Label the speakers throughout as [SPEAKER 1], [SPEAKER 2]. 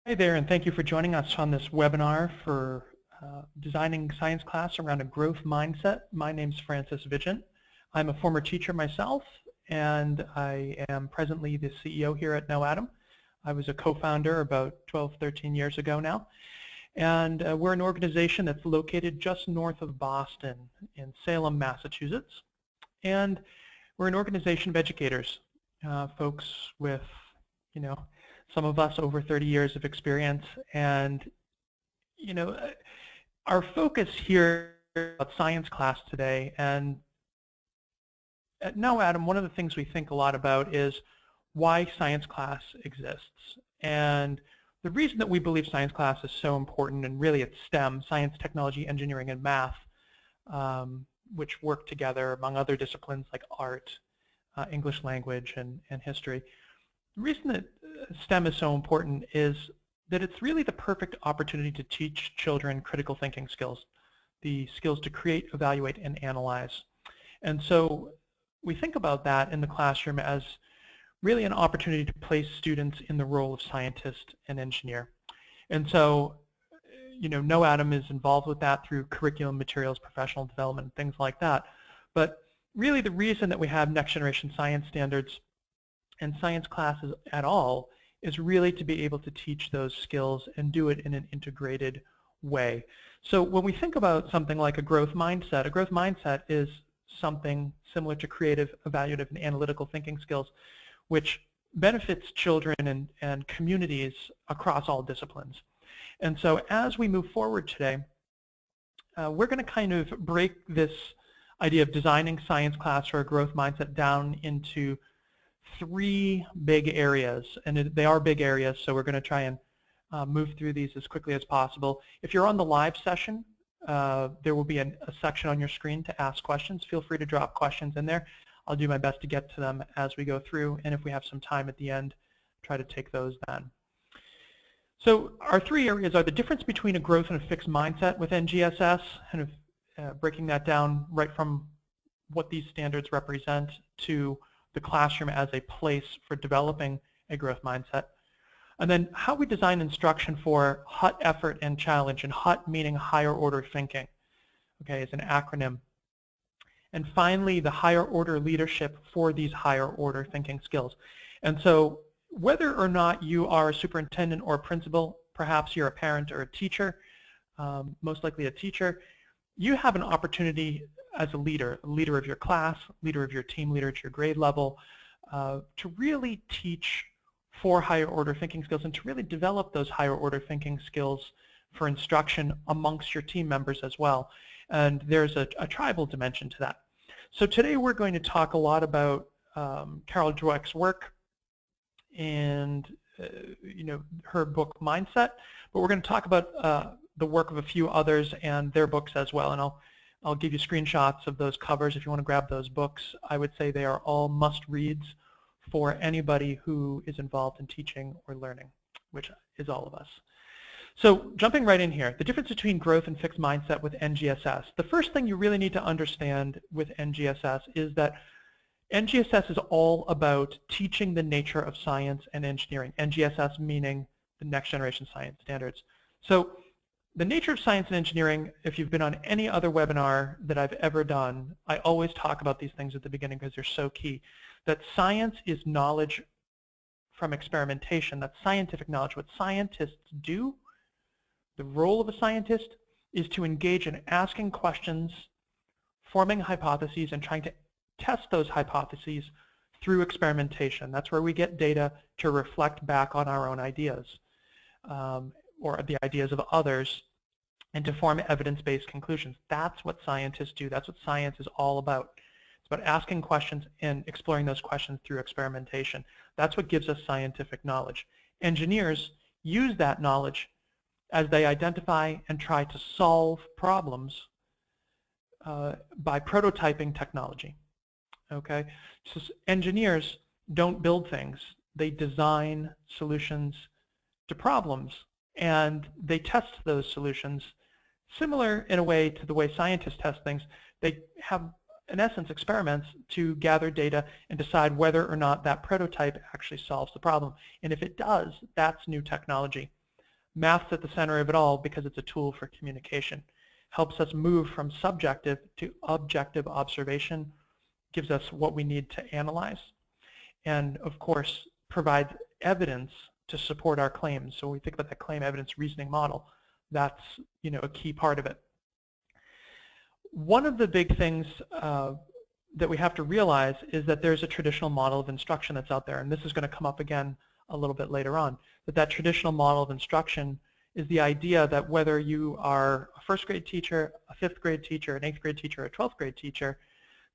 [SPEAKER 1] Hi there, and thank you for joining us on this webinar for designing science class around a growth mindset. My name's Francis Vigent. I'm a former teacher myself, and I am presently the CEO here at KnowAtom. I was a co-founder about 12, 13 years ago now. And we're an organization that's located just north of Boston in Salem, Massachusetts. And we're an organization of educators, folks with, some of us over 30 years of experience, and our focus here about science class today, and at KnowAtom, one of the things we think a lot about is why science class exists. And the reason that we believe science class is so important, and really it's STEM, science, technology, engineering, and math, which work together among other disciplines like art, English language, and history. The reason that STEM is so important is that it's really the perfect opportunity to teach children critical thinking skills, the skills to create, evaluate, and analyze. And so we think about that in the classroom as really an opportunity to place students in the role of scientist and engineer. And so, KnowAtom is involved with that through curriculum materials, professional development, things like that. But really the reason that we have next generation science standards and science classes at all is really to be able to teach those skills and do it in an integrated way. So when we think about something like a growth mindset is something similar to creative, evaluative, and analytical thinking skills, which benefits children and communities across all disciplines. And so as we move forward today, we're going to kind of break this idea of designing science class or a growth mindset down into three big areas, and they are big areas, so we're going to try and move through these as quickly as possible. If you're on the live session, there will be a section on your screen to ask questions. Feel free to drop questions in there. I'll do my best to get to them as we go through, and if we have some time at the end, try to take those then. So our three areas are the difference between a growth and a fixed mindset with NGSS, kind of breaking that down right from what these standards represent to the classroom as a place for developing a growth mindset. And then how we design instruction for H.O.T, effort, and challenge, and H.O.T meaning higher order thinking, okay, is an acronym. And finally, the higher order leadership for these higher order thinking skills. And so whether or not you are a superintendent or a principal, perhaps you're a parent or a teacher, most likely a teacher, you have an opportunity as a leader of your class, leader of your team, leader at your grade level, to really teach for higher order thinking skills and to really develop those higher order thinking skills for instruction amongst your team members as well. And there's a tribal dimension to that. So today we're going to talk a lot about Carol Dweck's work and her book Mindset, but we're going to talk about the work of a few others and their books as well. And I'll give you screenshots of those covers if you want to grab those books. I would say they are all must-reads for anybody who is involved in teaching or learning, which is all of us. So jumping right in here, the difference between growth and fixed mindset with NGSS. The first thing you really need to understand with NGSS is that NGSS is all about teaching the nature of science and engineering. NGSS meaning the next generation science standards. So the nature of science and engineering, if you've been on any other webinar that I've ever done, I always talk about these things at the beginning because they're so key. That science is knowledge from experimentation. That's scientific knowledge. What scientists do, the role of a scientist, is to engage in asking questions, forming hypotheses, and trying to test those hypotheses through experimentation. That's where we get data to reflect back on our own ideas. Or the ideas of others, and to form evidence-based conclusions. That's what scientists do. That's what science is all about. It's about asking questions and exploring those questions through experimentation. That's what gives us scientific knowledge. Engineers use that knowledge as they identify and try to solve problems by prototyping technology. Okay? So engineers don't build things. They design solutions to problems, and they test those solutions similar in a way to the way scientists test things. They have, in essence, experiments to gather data and decide whether or not that prototype actually solves the problem. And if it does, that's new technology. Math's at the center of it all because it's a tool for communication. Helps us move from subjective to objective observation, gives us what we need to analyze, and of course provides evidence to support our claims. So when we think about that claim evidence reasoning model, that's a key part of it. One of the big things that we have to realize is that there's a traditional model of instruction that's out there, and this is going to come up again a little bit later on, that traditional model of instruction is the idea that whether you are a first grade teacher, a fifth grade teacher, an eighth grade teacher, a 12th grade teacher,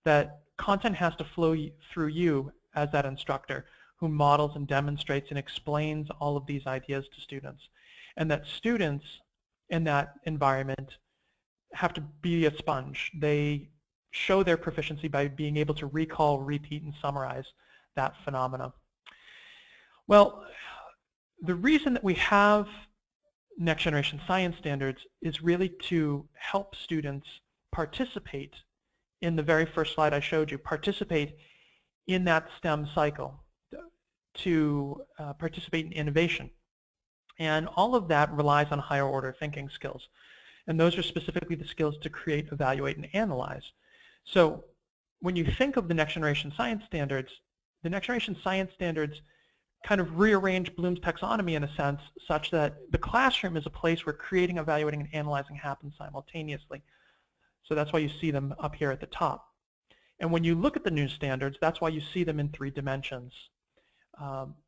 [SPEAKER 1] that content has to flow through you as that instructor who models and demonstrates and explains all of these ideas to students, and that students in that environment have to be a sponge. They show their proficiency by being able to recall, repeat, and summarize that phenomena. Well, the reason that we have next generation science standards is really to help students participate in the very first slide I showed you, participate in that STEM cycle, to participate in innovation. And all of that relies on higher order thinking skills. And those are specifically the skills to create, evaluate, and analyze. So when you think of the next generation science standards, the next generation science standards kind of rearrange Bloom's taxonomy in a sense such that the classroom is a place where creating, evaluating, and analyzing happen simultaneously. So that's why you see them up here at the top. And when you look at the new standards, that's why you see them in 3 dimensions.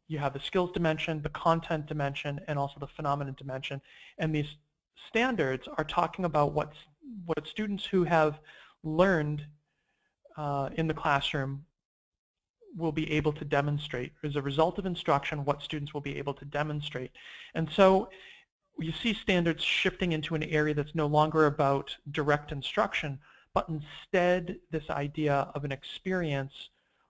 [SPEAKER 1] You have the skills dimension, the content dimension, and also the phenomenon dimension. And these standards are talking about what students who have learned in the classroom will be able to demonstrate. As a result of instruction, what students will be able to demonstrate. And so you see standards shifting into an area that's no longer about direct instruction, but instead this idea of an experience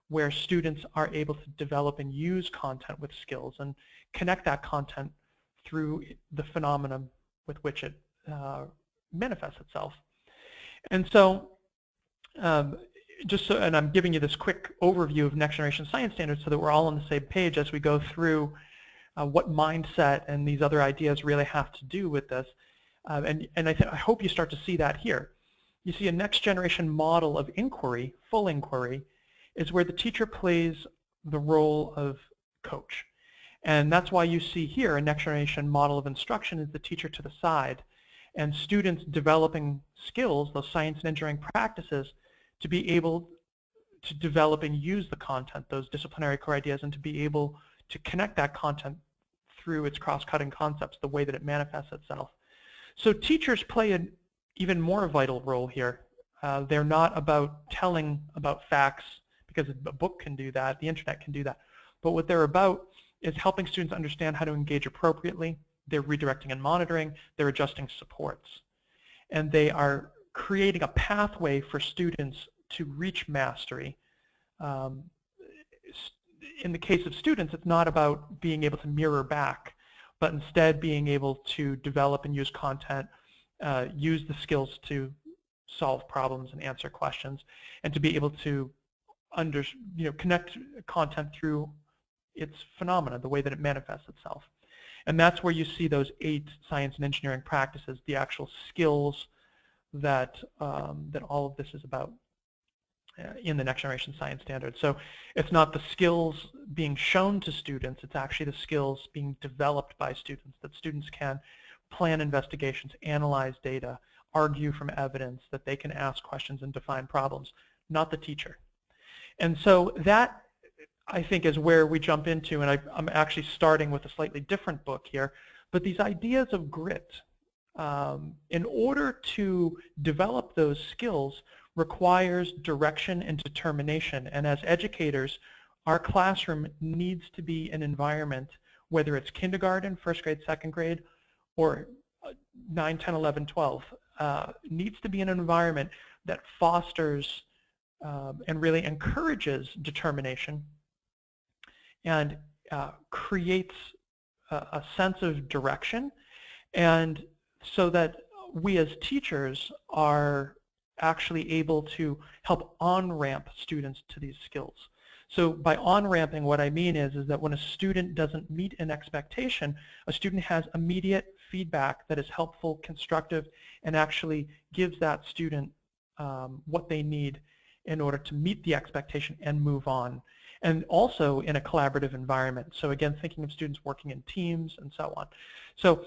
[SPEAKER 1] where students are able to develop and use content with skills and connect that content through the phenomenon with which it manifests itself. And so, and I'm giving you this quick overview of next generation science standards so that we're all on the same page as we go through what mindset and these other ideas really have to do with this. And I hope you start to see that here. You see a next generation model of inquiry, full inquiry, is where the teacher plays the role of coach. And that's why you see here a next generation model of instruction is the teacher to the side, and students developing skills, those science and engineering practices, to be able to develop and use the content, those disciplinary core ideas, and to be able to connect that content through its cross-cutting concepts, the way that it manifests itself. So teachers play an even more vital role here. They're not about telling about facts, because a book can do that, the internet can do that. But what they're about is helping students understand how to engage appropriately. They're redirecting and monitoring, they're adjusting supports. And they are creating a pathway for students to reach mastery. In the case of students, it's not about being able to mirror back, but instead being able to develop and use content, use the skills to solve problems and answer questions, and to be able to connect content through its phenomena, the way that it manifests itself. And that's where you see those 8 science and engineering practices, the actual skills that that all of this is about in the next generation science standards. So it's not the skills being shown to students, it's actually the skills being developed by students, that students can plan investigations, analyze data, argue from evidence, that they can ask questions and define problems, not the teacher. And so that, I think, is where we jump into, and I'm actually starting with a slightly different book here, but these ideas of grit. In order to develop those skills requires direction and determination, and as educators, our classroom needs to be an environment, whether it's kindergarten, first grade, second grade, or 9, 10, 11, 12, needs to be an environment that fosters and really encourages determination and creates a sense of direction, and so that we as teachers are actually able to help on-ramp students to these skills. So by on-ramping, what I mean is that when a student doesn't meet an expectation, a student has immediate feedback that is helpful, constructive, and actually gives that student what they need in order to meet the expectation and move on. And also in a collaborative environment. So again, thinking of students working in teams and so on. So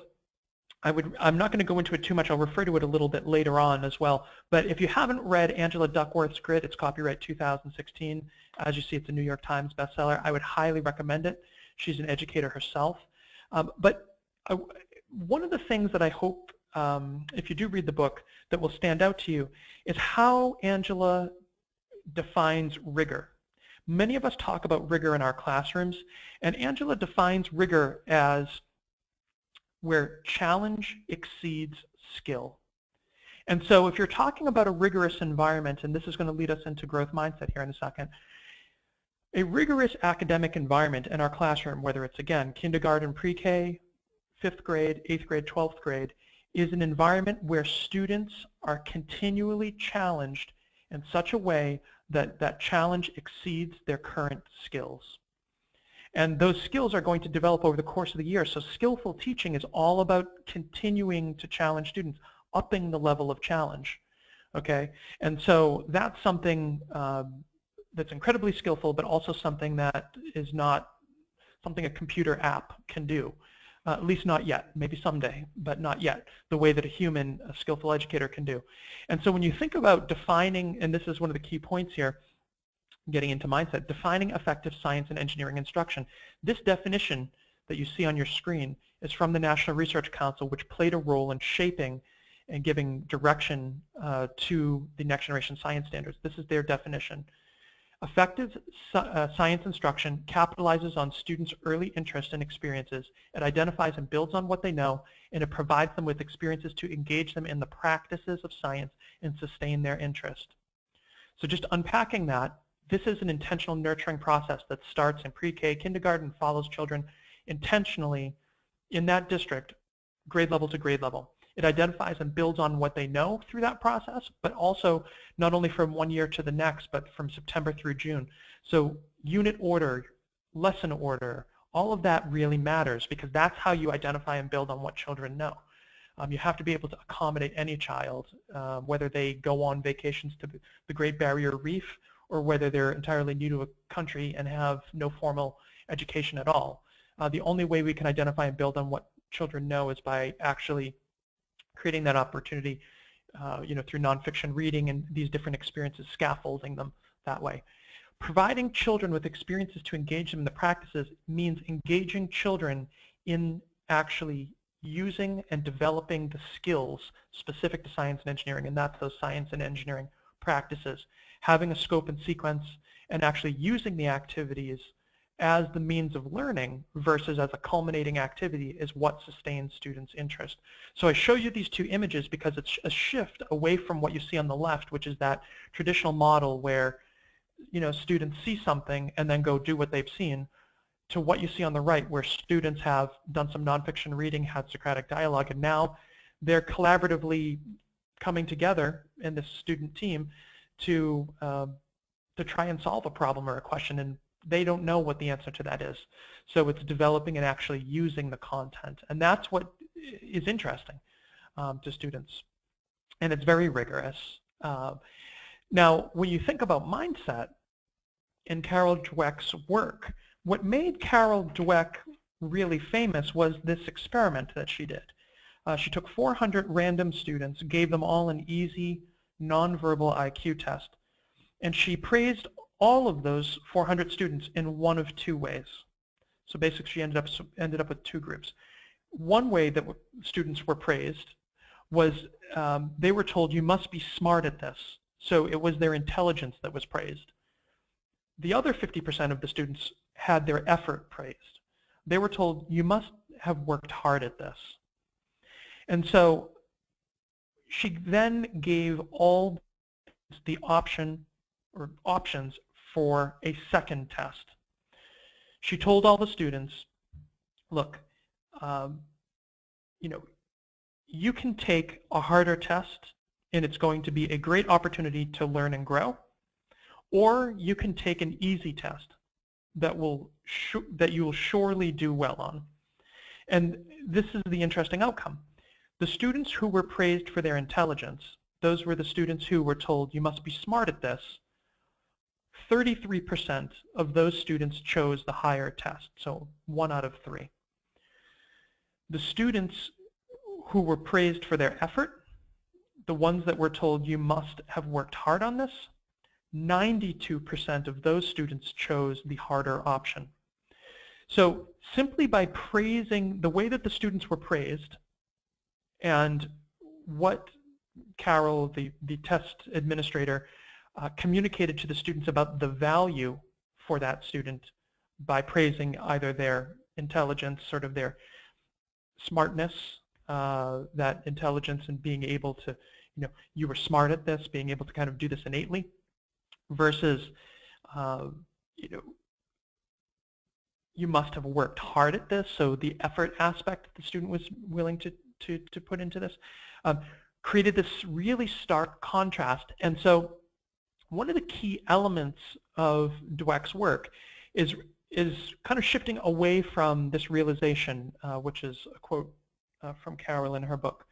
[SPEAKER 1] I'm not going to go into it too much. I'll refer to it a little bit later on as well. But if you haven't read Angela Duckworth's Grit, it's copyright 2016. As you see, it's a New York Times bestseller. I would highly recommend it. She's an educator herself. One of the things that I hope, if you do read the book, that will stand out to you is how Angela defines rigor. Many of us talk about rigor in our classrooms, and Angela defines rigor as where challenge exceeds skill. And so if you're talking about a rigorous environment, and this is going to lead us into growth mindset here in a second, a rigorous academic environment in our classroom, whether it's, again, kindergarten, pre-K, 5th grade, 8th grade, 12th grade, is an environment where students are continually challenged in such a way that that challenge exceeds their current skills. And those skills are going to develop over the course of the year. So skillful teaching is all about continuing to challenge students, upping the level of challenge. Okay, and so that's something that's incredibly skillful, but also something that is not something a computer app can do. At least not yet, maybe someday, but not yet, the way that a skillful educator can do. And so when you think about defining, and this is one of the key points here, getting into mindset, defining effective science and engineering instruction. This definition that you see on your screen is from the National Research Council, which played a role in shaping and giving direction to the next generation science standards. This is their definition. Effective science instruction capitalizes on students' early interest and experiences. It identifies and builds on what they know, and it provides them with experiences to engage them in the practices of science and sustain their interest. So just unpacking that, this is an intentional nurturing process that starts in pre-K, kindergarten, follows children intentionally in that district, grade level to grade level. It identifies and builds on what they know through that process, but also not only from one year to the next, but from September through June. So unit order, lesson order, all of that really matters because that's how you identify and build on what children know. You have to be able to accommodate any child, whether they go on vacations to the Great Barrier Reef or whether they're entirely new to a country and have no formal education at all. The only way we can identify and build on what children know is by actually creating that opportunity through nonfiction reading and these different experiences, scaffolding them that way. Providing children with experiences to engage them in the practices means engaging children in actually using and developing the skills specific to science and engineering, and that's those science and engineering practices. Having a scope and sequence and actually using the activities as the means of learning versus as a culminating activity is what sustains students' interest. So I show you these two images because it's a shift away from what you see on the left, which is that traditional model where students see something and then go do what they've seen, to what you see on the right where students have done some nonfiction reading, had Socratic dialogue, and now they're collaboratively coming together in this student team to try and solve a problem or a question, and they don't know what the answer to that is. So it's developing and actually using the content, and that's what is interesting to students, and it's very rigorous. Now, when you think about mindset in Carol Dweck's work, what made Carol Dweck really famous was this experiment that she did. She took 400 random students, gave them all an easy nonverbal IQ test, and she praised all of those 400 students in one of two ways. So basically she ended up with two groups. One way that students were praised was they were told you must be smart at this. So it was their intelligence that was praised. The other 50% of the students had their effort praised. They were told you must have worked hard at this. And so she then gave all the options for a second test. She told all the students, look, you can take a harder test and it's going to be a great opportunity to learn and grow, or you can take an easy test that you will surely do well on. And this is the interesting outcome. The students who were praised for their intelligence, those were the students who were told, you must be smart at this. 33% of those students chose the higher test, so 1 out of 3. The students who were praised for their effort, the ones that were told you must have worked hard on this, 92% of those students chose the harder option. So simply by praising the way that the students were praised and what Carol, the test administrator, communicated to the students about the value for that student by praising either their intelligence, sort of their smartness, that intelligence and being able to, you were smart at this, being able to kind of do this innately, versus, you must have worked hard at this, so the effort aspect that the student was willing to put into this created this really stark contrast. And so one of the key elements of Dweck's work is kind of shifting away from this realization, which is a quote from Carol in her book.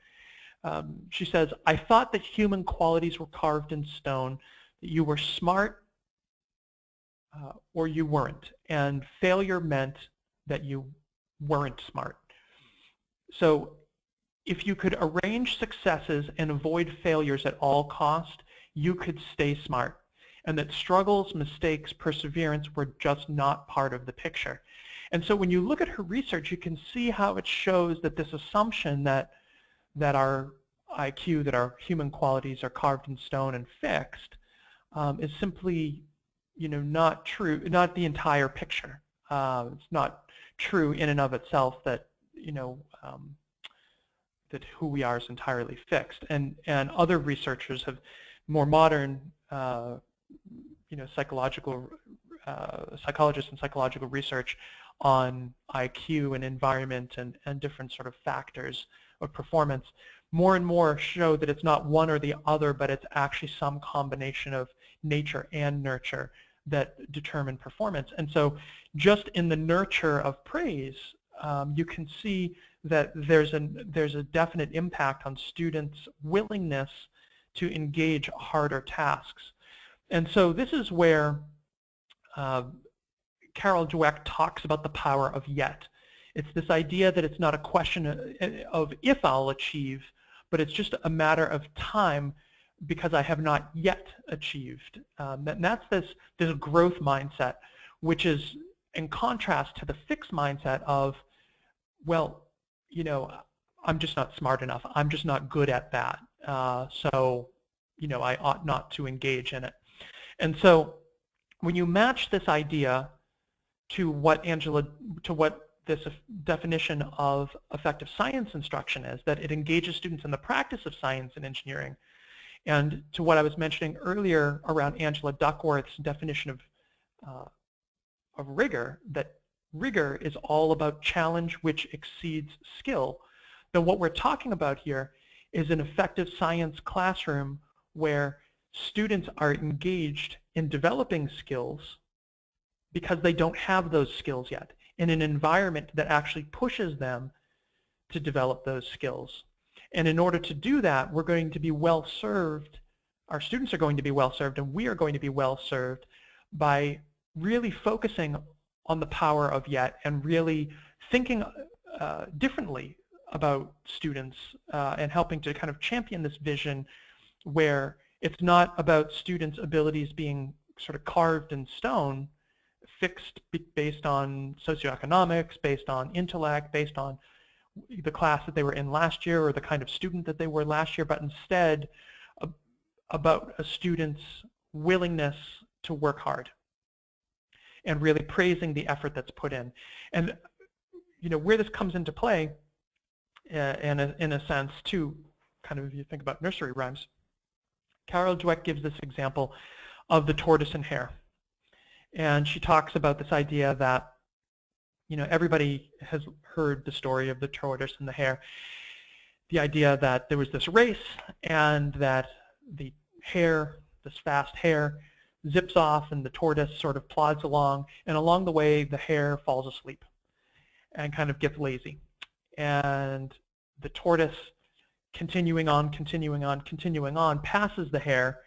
[SPEAKER 1] She says, I thought that human qualities were carved in stone, that you were smart or you weren't, and failure meant that you weren't smart. So if you could arrange successes and avoid failures at all cost, you could stay smart, and that struggles, mistakes, perseverance were just not part of the picture. And so when you look at her research, you can see how it shows that this assumption that our IQ, that our human qualities are carved in stone and fixed, is simply not true, not the entire picture. It's not true in and of itself that that who we are is entirely fixed. And other researchers have, more modern psychologists and psychological research on IQ and environment and different sort of factors of performance, more and more show that it's not one or the other, but it's actually some combination of nature and nurture that determine performance. And so just in the nurture of praise, you can see that there's a definite impact on students' willingness to engage harder tasks. And so this is where Carol Dweck talks about the power of yet. It's this idea that it's not a question of if I'll achieve, but it's just a matter of time because I have not yet achieved. And that's this growth mindset, which is in contrast to the fixed mindset of, well, I'm just not smart enough. I'm just not good at that. So, I ought not to engage in it. And so when you match this idea to what this definition of effective science instruction is, that it engages students in the practice of science and engineering, and to what I was mentioning earlier around Angela Duckworth's definition of rigor, that rigor is all about challenge which exceeds skill, then what we're talking about here is an effective science classroom where students are engaged in developing skills because they don't have those skills yet, in an environment that actually pushes them to develop those skills. And in order to do that, we're going to be well served, our students are going to be well served, and we are going to be well served by really focusing on the power of yet and really thinking differently about students and helping to kind of champion this vision where it's not about students' abilities being sort of carved in stone, fixed based on socioeconomics, based on intellect, based on the class that they were in last year or the kind of student that they were last year, but instead about a student's willingness to work hard and really praising the effort that's put in. And where this comes into play, in a sense, too, kind of if you think about nursery rhymes, Carol Dweck gives this example of the tortoise and hare. And she talks about this idea that, everybody has heard the story of the tortoise and the hare. The idea that there was this race and that the hare, this fast hare, zips off and the tortoise sort of plods along, and along the way the hare falls asleep and kind of gets lazy. And the tortoise, continuing on, passes the hare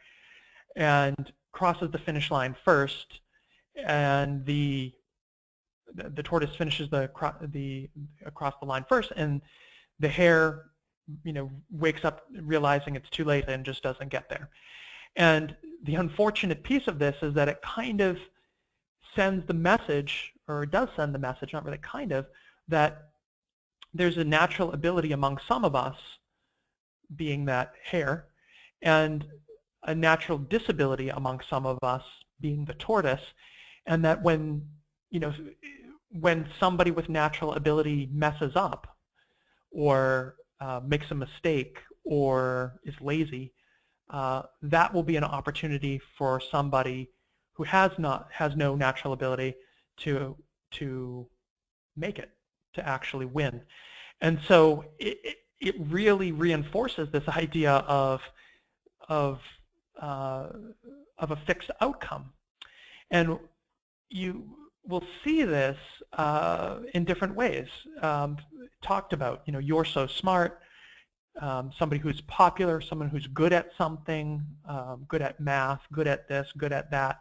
[SPEAKER 1] and crosses the finish line first, and the tortoise finishes across the line first, and the hare, wakes up realizing it's too late and just doesn't get there. And the unfortunate piece of this is that it kind of sends the message, or it does send the message, not really kind of, that there's a natural ability among some of us, being that hare, and a natural disability among some of us, being the tortoise, and that when somebody with natural ability messes up or makes a mistake or is lazy, that will be an opportunity for somebody who has no natural ability to make it, to actually win. And so it really reinforces this idea of a fixed outcome. And you will see this in different ways. Talked about, you're so smart, somebody who's popular, someone who's good at something, good at math, good at this, good at that.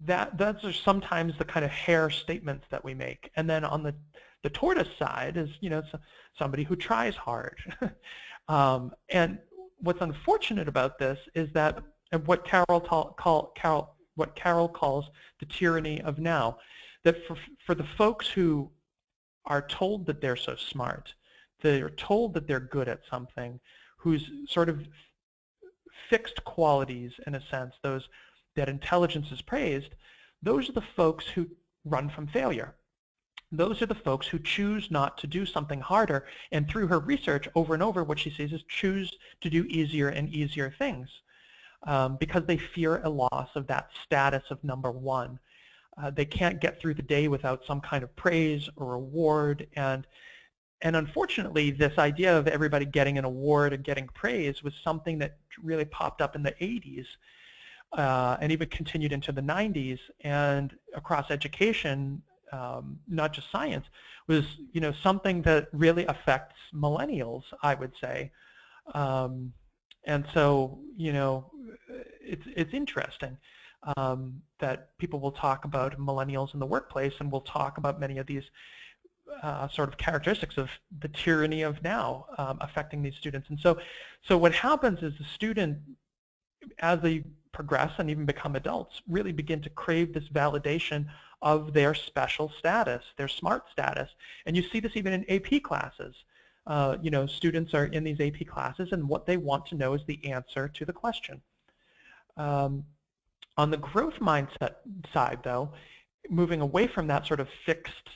[SPEAKER 1] Those are sometimes the kind of hare statements that we make. And then on the tortoise side is, somebody who tries hard. And what's unfortunate about this is that what Carol calls the tyranny of now, that for the folks who are told that they're so smart, they're told that they're good at something, whose sort of fixed qualities, in a sense, that intelligence is praised, those are the folks who run from failure. Those are the folks who choose not to do something harder, and through her research over and over, what she sees is choose to do easier and easier things because they fear a loss of that status of number one. They can't get through the day without some kind of praise or reward, and unfortunately this idea of everybody getting an award and getting praise was something that really popped up in the 80s and even continued into the 90s, and across education, not just science, was something that really affects millennials, I would say. And so it's interesting that people will talk about millennials in the workplace, and we'll talk about many of these sort of characteristics of the tyranny of now affecting these students. And so what happens is the student, as they progress and even become adults, really begin to crave this validation of their special status, their smart status. And you see this even in AP classes. Students are in these AP classes, and what they want to know is the answer to the question. On the growth mindset side, though, moving away from that sort of fixed,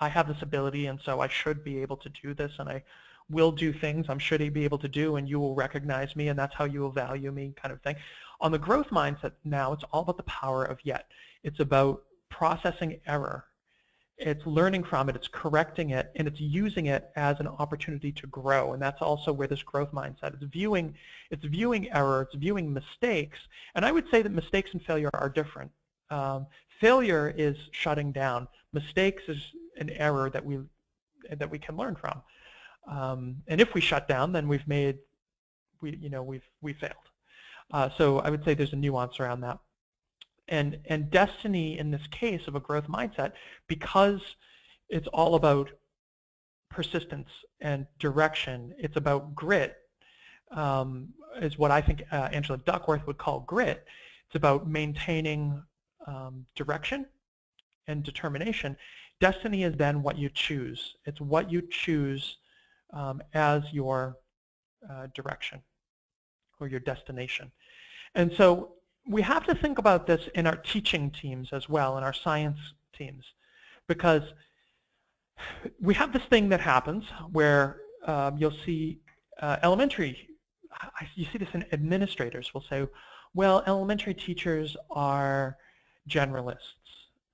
[SPEAKER 1] I have this ability and so I should be able to do this, and I will do things I'm should be able to do, and you will recognize me, and that's how you will value me, kind of thing. On the growth mindset now, it's all about the power of yet. It's about processing error. It's learning from it, it's correcting it, and it's using it as an opportunity to grow. And that's also where this growth mindset is viewing error, it's viewing mistakes. And I would say that mistakes and failure are different. Failure is shutting down. Mistakes is an error that we can learn from. And if we shut down, then we've failed. So I would say there's a nuance around that. And destiny in this case of a growth mindset, because it's all about persistence and direction, it's about grit, is what I think Angela Duckworth would call grit. It's about maintaining direction and determination. Destiny is then what you choose. It's what you choose as your direction or your destination. And so we have to think about this in our teaching teams as well, in our science teams, because we have this thing that happens where you'll see you see this in administrators will say, well, elementary teachers are generalists,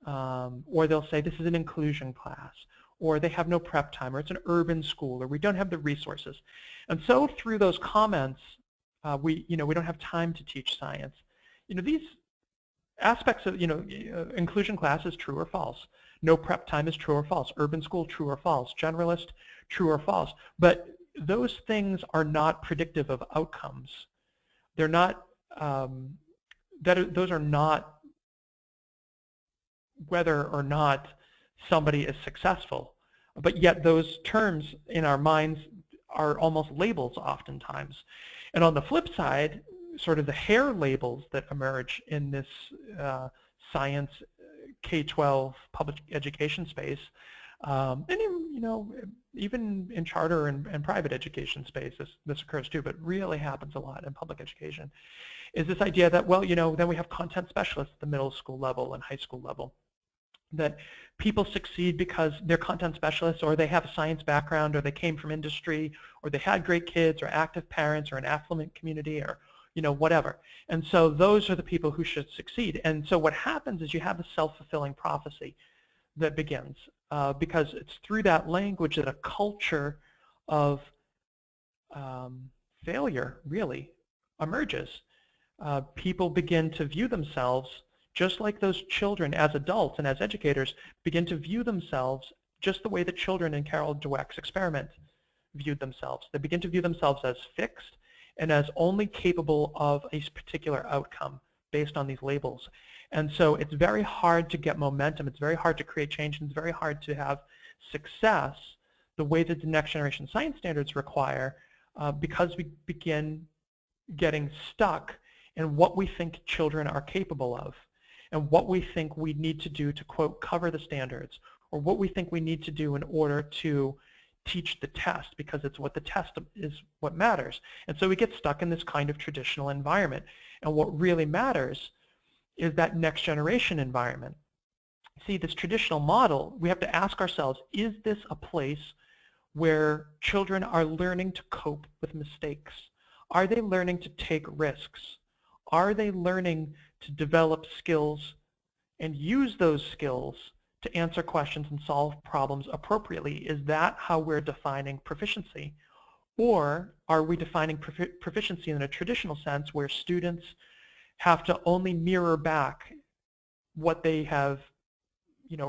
[SPEAKER 1] or they'll say this is an inclusion class, or they have no prep time, or it's an urban school, or we don't have the resources. And so through those comments, We don't have time to teach science. These aspects of, inclusion class is true or false. No prep time is true or false. Urban school, true or false. Generalist, true or false. But those things are not predictive of outcomes. They're not, those are not whether or not somebody is successful. But yet those terms in our minds are almost labels oftentimes. And on the flip side, sort of the hair labels that emerge in this science K-12 public education space, and even in charter and private education space, this occurs too, but really happens a lot in public education, is this idea that, well, then we have content specialists at the middle school level and high school level, that people succeed because they're content specialists, or they have a science background, or they came from industry, or they had great kids, or active parents, or an affluent community, or whatever. And so those are the people who should succeed. And so what happens is you have a self-fulfilling prophecy that begins, because it's through that language that a culture of failure really emerges. People begin to view themselves just like those children as adults and as educators begin to view themselves just the way the children in Carol Dweck's experiment viewed themselves. They begin to view themselves as fixed and as only capable of a particular outcome based on these labels. And so it's very hard to get momentum, it's very hard to create change, and it's very hard to have success the way that the next generation science standards require, because we begin getting stuck in what we think children are capable of and what we think we need to do to, quote, cover the standards, or what we think we need to do in order to teach the test, because it's what the test is what matters. And so we get stuck in this kind of traditional environment. And what really matters is that next generation environment. See, this traditional model, we have to ask ourselves, is this a place where children are learning to cope with mistakes? Are they learning to take risks? Are they learning to develop skills and use those skills to answer questions and solve problems appropriately? Is that how we're defining proficiency? Or are we defining proficiency in a traditional sense where students have to only mirror back what they have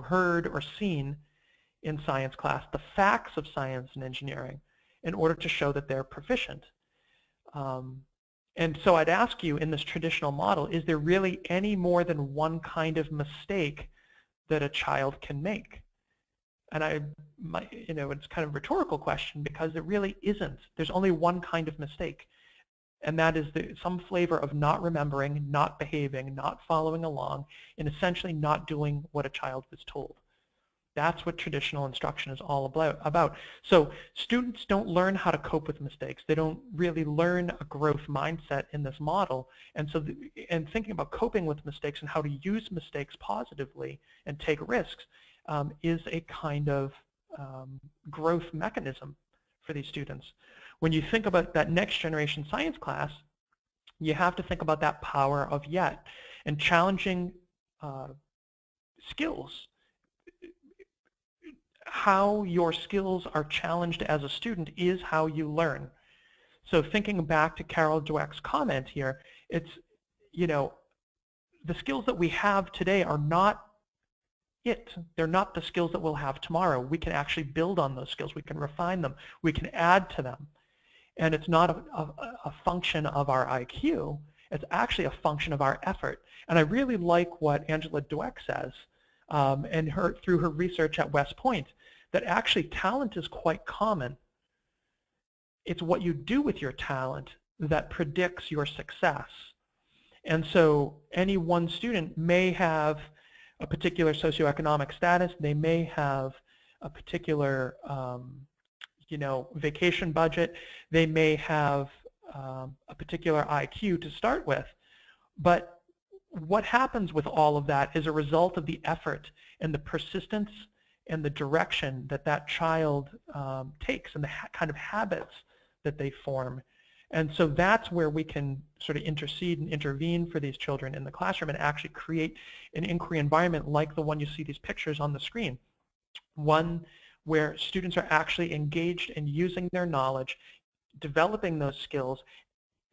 [SPEAKER 1] heard or seen in science class, the facts of science and engineering, in order to show that they're proficient? And so I'd ask you, in this traditional model, is there really any more than one kind of mistake that a child can make? And it's kind of a rhetorical question, because it really isn't. There's only one kind of mistake, and that is some flavor of not remembering, not behaving, not following along, and essentially not doing what a child was told. That's what traditional instruction is all about. So students don't learn how to cope with mistakes. They don't really learn a growth mindset in this model. And so, and thinking about coping with mistakes and how to use mistakes positively and take risks is a kind of growth mechanism for these students. When you think about that next generation science class, you have to think about that power of yet and challenging skills. How your skills are challenged as a student is how you learn. So thinking back to Carol Dweck's comment here, it's, the skills that we have today are not it. They're not the skills that we'll have tomorrow. We can actually build on those skills. We can refine them. We can add to them. And it's not a function of our IQ. It's actually a function of our effort. And I really like what Angela Dweck says, and through her research at West Point, that actually talent is quite common. It's what you do with your talent that predicts your success. And so any one student may have a particular socioeconomic status, they may have a particular vacation budget, they may have a particular IQ to start with, but what happens with all of that is a result of the effort and the persistence and the direction that that child takes and the kind of habits that they form. And so that's where we can sort of intercede and intervene for these children in the classroom and actually create an inquiry environment like the one you see these pictures on the screen. One where students are actually engaged in using their knowledge, developing those skills,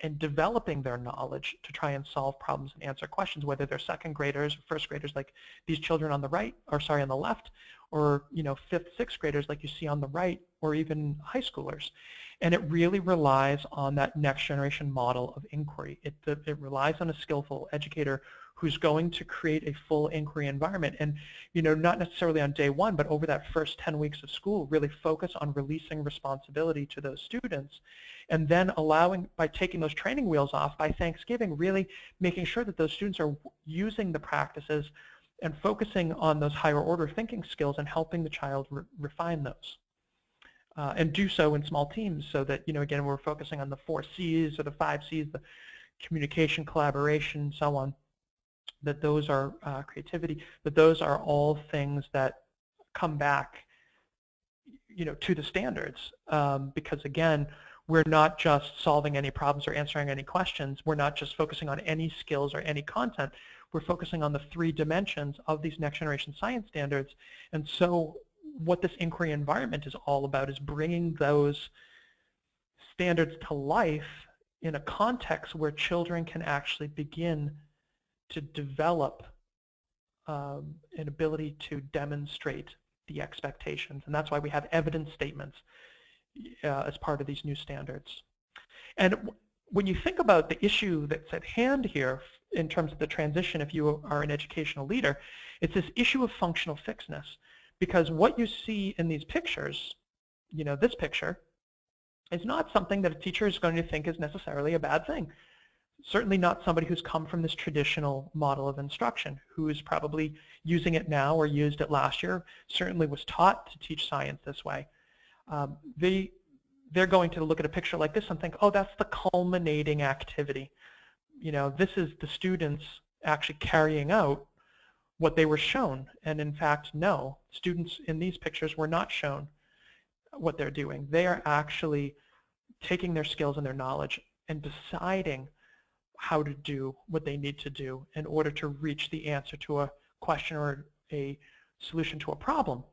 [SPEAKER 1] and developing their knowledge to try and solve problems and answer questions, whether they're second graders or first graders like these children on the right, or sorry, on the left, or fifth, sixth graders like you see on the right, or even high schoolers. And it really relies on that next generation model of inquiry. It relies on a skillful educator who's going to create a full inquiry environment, and not necessarily on day one, but over that first 10 weeks of school, really focus on releasing responsibility to those students, and then allowing, by taking those training wheels off by Thanksgiving, really making sure that those students are using the practices and focusing on those higher order thinking skills and helping the child refine those. And do so in small teams, so that, again, we're focusing on the 4 C's or the 5 C's, the communication, collaboration, so on, that those are creativity, that those are all things that come back, to the standards. Because again, we're not just solving any problems or answering any questions. We're not just focusing on any skills or any content. We're focusing on the 3 dimensions of these next generation science standards. And so what this inquiry environment is all about is bringing those standards to life in a context where children can actually begin to develop an ability to demonstrate the expectations. And that's why we have evidence statements as part of these new standards. And when you think about the issue that's at hand here in terms of the transition, if you are an educational leader, it's this issue of functional fixedness. Because what you see in these pictures, this picture, is not something that a teacher is going to think is necessarily a bad thing. Certainly not somebody who's come from this traditional model of instruction, who is probably using it now or used it last year, certainly was taught to teach science this way. They're going to look at a picture like this and think, oh, that's the culminating activity. This is the students actually carrying out what they were shown. And in fact, no, students in these pictures were not shown what they're doing. They are actually taking their skills and their knowledge and deciding how to do what they need to do in order to reach the answer to a question or a solution to a problem.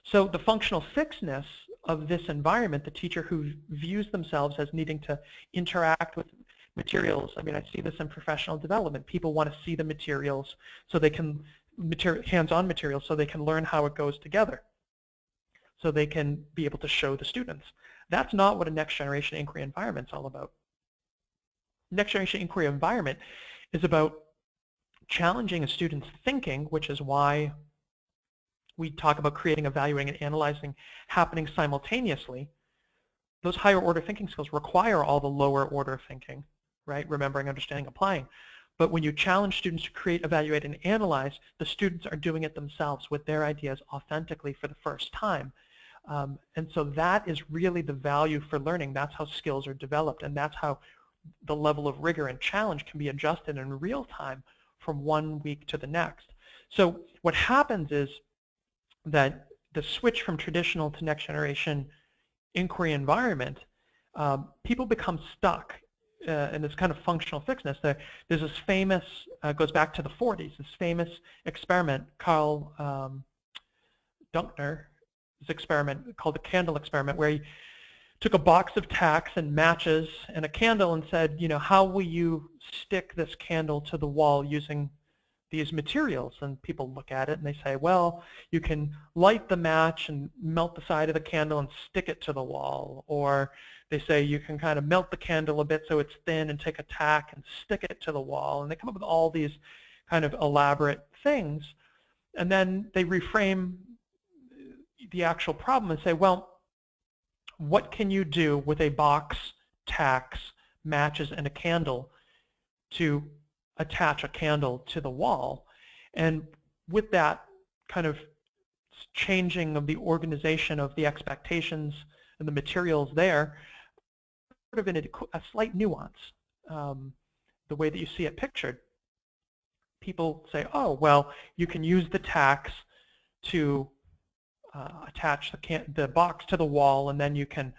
[SPEAKER 1] So the functional fixedness of this environment, the teacher who views themselves as needing to interact with materials. I mean, I see this in professional development. People want to see the materials so they can, hands-on materials, so they can learn how it goes together, so they can be able to show the students. That's not what a next generation inquiry environment is all about. Next generation inquiry environment is about challenging a student's thinking, which is why we talk about creating, evaluating, and analyzing happening simultaneously. Those higher order thinking skills require all the lower order thinking, right? Remembering, understanding, applying. But when you challenge students to create, evaluate, and analyze, the students are doing it themselves with their ideas authentically for the first time. And so that is really the value for learning. That's how skills are developed, and that's how the level of rigor and challenge can be adjusted in real time from one week to the next. So what happens is that the switch from traditional to next generation inquiry environment, people become stuck in this kind of functional fixedness. There's this famous, goes back to the 40s, this famous experiment, Carl Dweck's experiment called the candle experiment, where he took a box of tacks and matches and a candle and said, how will you stick this candle to the wall using these materials? And people look at it and they say, well, you can light the match and melt the side of the candle and stick it to the wall. Or they say you can kind of melt the candle a bit so it's thin and take a tack and stick it to the wall. And they come up with all these kind of elaborate things. And then they reframe the actual problem and say, well, what can you do with a box, tacks, matches, and a candle to attach a candle to the wall? And with that kind of changing of the organization of the expectations and the materials there, sort of in a slight nuance, the way that you see it pictured. People say, oh, well, you can use the tacks to attach the box to the wall, and then you can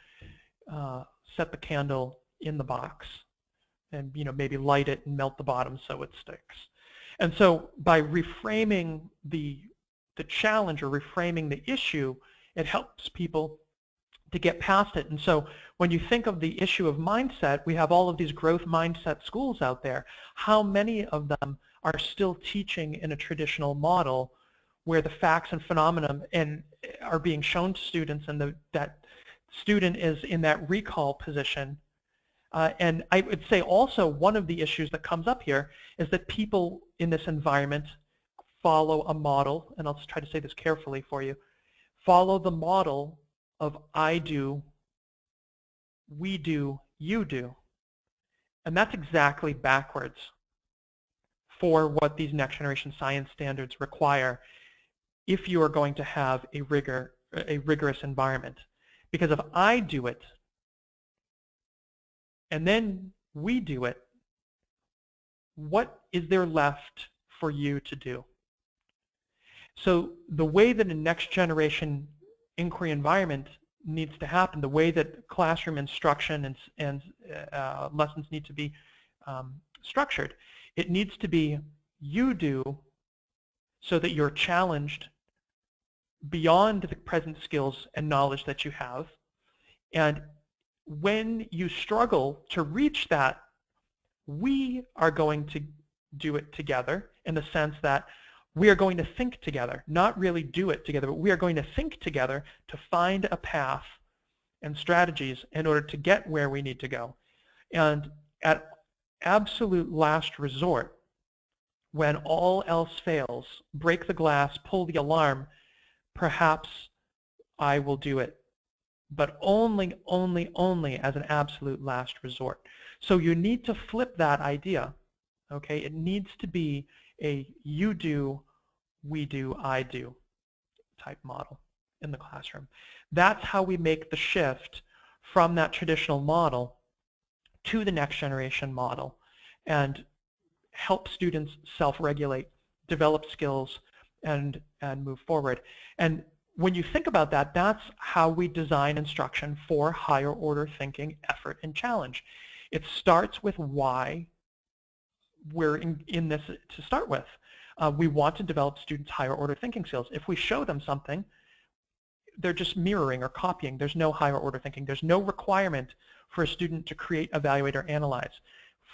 [SPEAKER 1] set the candle in the box and maybe light it and melt the bottom so it sticks. And so by reframing the challenge or reframing the issue, it helps people to get past it. And so when you think of the issue of mindset, we have all of these growth mindset schools out there. How many of them are still teaching in a traditional model where the facts and phenomena are being shown to students, and that student is in that recall position? And I would say also one of the issues that comes up here is that people in this environment follow a model, and I'll try to say this carefully for you, follow the model of I do, we do, you do. And that's exactly backwards for what these next generation science standards require if you are going to have a rigorous environment. Because if I do it, and then we do it, what is there left for you to do? So the way that a next generation inquiry environment needs to happen, the way that classroom instruction and lessons need to be structured, it needs to be you do, so that you're challenged beyond the present skills and knowledge that you have. And when you struggle to reach that, we are going to do it together, in the sense that we are going to think together, not really do it together, but we are going to think together to find a path and strategies in order to get where we need to go. And at absolute last resort, when all else fails, break the glass, pull the alarm, perhaps I will do it, but only as an absolute last resort. So you need to flip that idea, okay? It needs to be a you do, we do, I do type model in the classroom. That's how we make the shift from that traditional model to the next generation model and help students self-regulate, develop skills, and move forward. And when you think about that, that's how we design instruction for higher order thinking, effort, and challenge. It starts with why we're in this to start with. We want to develop students' higher order thinking skills. If we show them something, they're just mirroring or copying. There's no higher order thinking. There's no requirement for a student to create, evaluate, or analyze.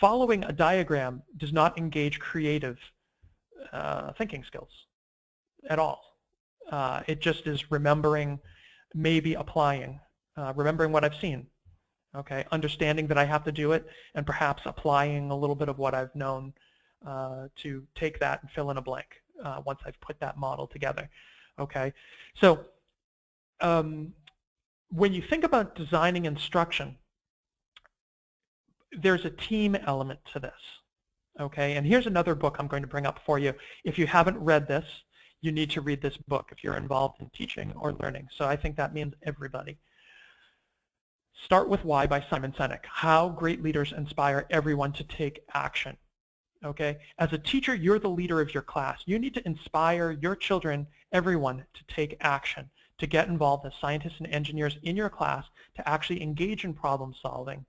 [SPEAKER 1] Following a diagram does not engage creative thinking skills at all. It just is remembering, maybe applying, remembering what I've seen, okay, understanding that I have to do it, and perhaps applying a little bit of what I've known to take that and fill in a blank once I've put that model together, okay? So when you think about designing instruction, there's a team element to this, okay? And here's another book I'm going to bring up for you. If you haven't read this, you need to read this book if you're involved in teaching or learning. So I think that means everybody. Start with Why by Simon Sinek. How great leaders inspire everyone to take action. Okay? As a teacher, you're the leader of your class. You need to inspire your children, everyone, to take action, to get involved as scientists and engineers in your class, to actually engage in problem solving,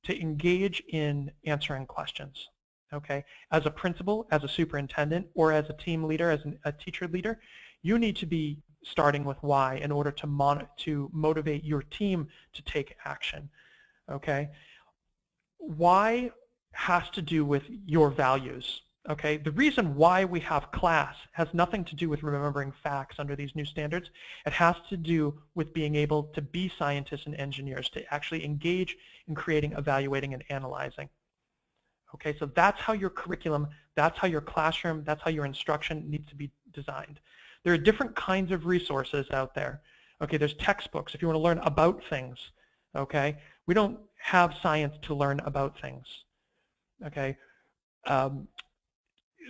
[SPEAKER 1] to engage in answering questions. Okay? As a principal, as a superintendent, or as a team leader, as a teacher leader, you need to be starting with why in order to motivate your team to take action. Okay? Why has to do with your values. Okay? The reason why we have class has nothing to do with remembering facts under these new standards. It has to do with being able to be scientists and engineers, to actually engage in creating, evaluating, and analyzing. Okay, so that's how your curriculum, that's how your classroom, that's how your instruction needs to be designed. There are different kinds of resources out there. Okay, there's textbooks if you want to learn about things. Okay, we don't have science to learn about things. Okay,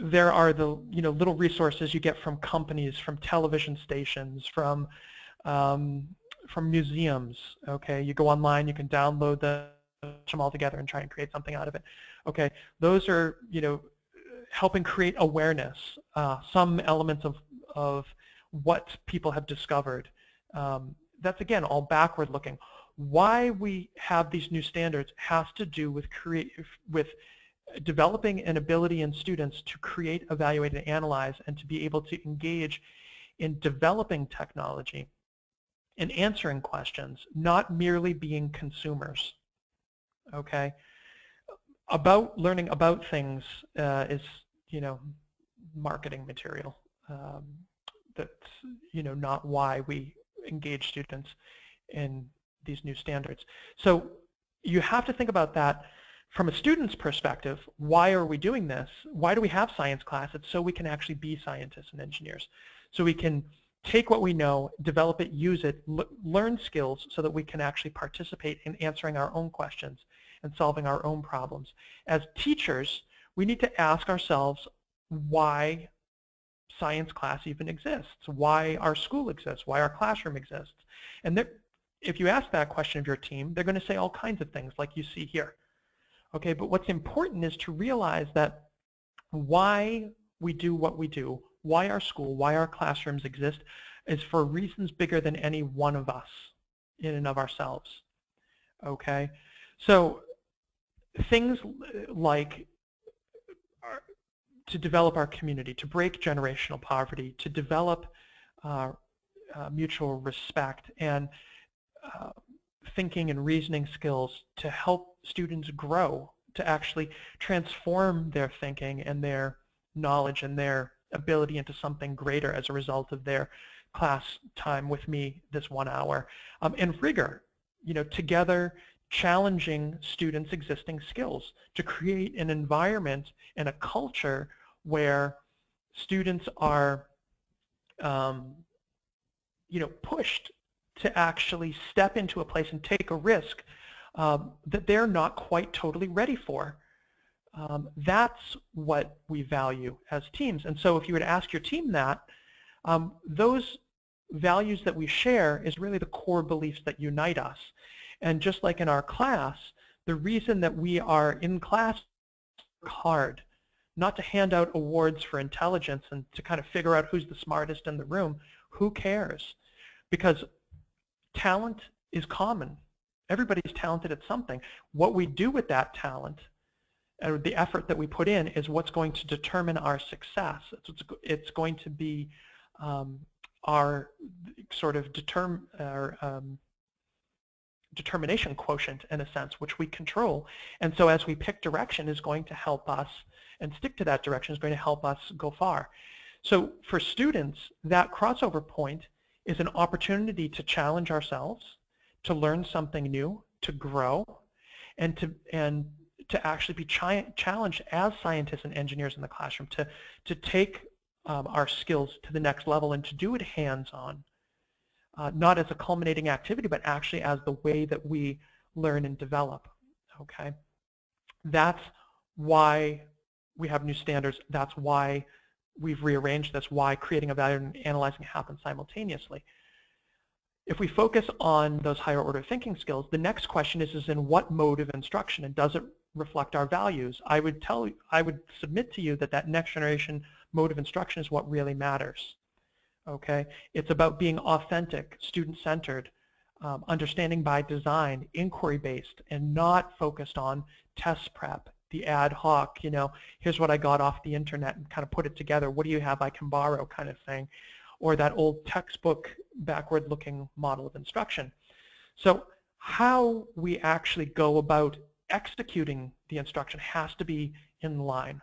[SPEAKER 1] there are the little resources you get from companies, from television stations, from museums. Okay, you go online, you can download them all together and try and create something out of it. Okay, those are helping create awareness, some elements of what people have discovered. That's again all backward looking. Why we have these new standards has to do with developing an ability in students to create, evaluate, and analyze, and to be able to engage in developing technology and answering questions, not merely being consumers. Okay? Learning about things is, marketing material. That's, not why we engage students in these new standards. So you have to think about that from a student's perspective. Why are we doing this? Why do we have science class? It's so we can actually be scientists and engineers. So we can take what we know, develop it, use it, learn skills so that we can actually participate in answering our own questions and solving our own problems. As teachers, we need to ask ourselves why science class even exists, why our school exists, why our classroom exists. And if you ask that question of your team, they're going to say all kinds of things like you see here. Okay, but what's important is to realize that why we do what we do, why our school, why our classrooms exist, is for reasons bigger than any one of us in and of ourselves. Okay, so things like to develop our community, to break generational poverty, to develop mutual respect and thinking and reasoning skills to help students grow, to actually transform their thinking and their knowledge and their ability into something greater as a result of their class time with me this 1 hour. And rigor, together challenging students' existing skills to create an environment and a culture where students are pushed to actually step into a place and take a risk that they're not quite totally ready for. That's what we value as teams. And so if you would ask your team that, those values that we share is really the core beliefs that unite us. And just like in our class, the reason that we are in class hard, not to hand out awards for intelligence and to kind of figure out who's the smartest in the room. Who cares? Because talent is common. Everybody's talented at something. What we do with that talent, or the effort that we put in, is what's going to determine our success. It's going to be our sort of determination quotient, in a sense, which we control. And so as we pick direction is going to help us, and stick to that direction is going to help us go far. So for students, that crossover point is an opportunity to challenge ourselves, to learn something new, to grow, and to actually be challenged as scientists and engineers in the classroom, to take our skills to the next level and to do it hands-on. Not as a culminating activity, but actually as the way that we learn and develop. Okay, that's why we have new standards. That's why we've rearranged this. Why creating, evaluating, and analyzing happen simultaneously. If we focus on those higher order thinking skills, the next question is in what mode of instruction, and does it reflect our values? I would submit to you that next generation mode of instruction is what really matters. Okay, it's about being authentic, student-centered, understanding by design, inquiry-based, and not focused on test prep, the ad hoc, here's what I got off the internet and kind of put it together. What do you have I can borrow kind of thing, or that old textbook backward-looking model of instruction. So how we actually go about executing the instruction has to be in line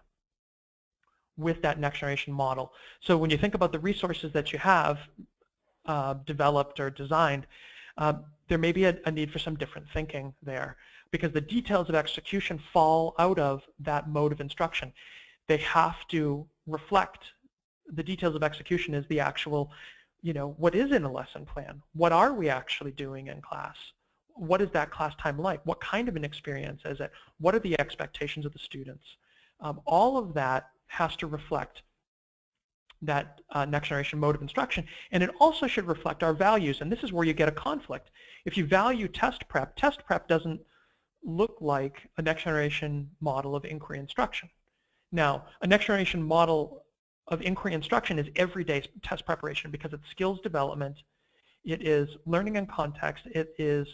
[SPEAKER 1] with that next generation model. So when you think about the resources that you have developed or designed, there may be a need for some different thinking there, because the details of execution fall out of that mode of instruction. They have to reflect the details of execution is the actual, what is in a lesson plan? What are we actually doing in class? What is that class time like? What kind of an experience is it? What are the expectations of the students? All of that has to reflect that next generation mode of instruction, and it also should reflect our values, and this is where you get a conflict. If you value test prep doesn't look like a next generation model of inquiry instruction. Now, a next generation model of inquiry instruction is everyday test preparation, because it's skills development, it is learning in context, it is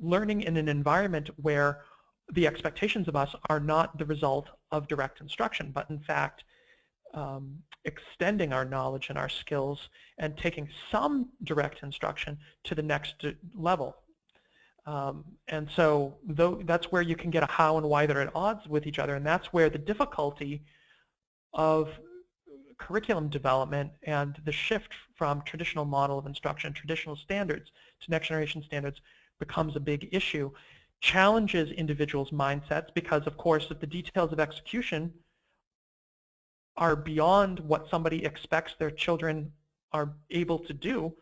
[SPEAKER 1] learning in an environment where the expectations of us are not the result of direct instruction, but in fact extending our knowledge and our skills and taking some direct instruction to the next level. And so that's where you can get a how and why they're at odds with each other, and that's where the difficulty of curriculum development and the shift from traditional model of instruction, traditional standards, to next generation standards becomes a big issue. Challenges individuals' mindsets because, of course, if the details of execution are beyond what somebody expects their children are able to do,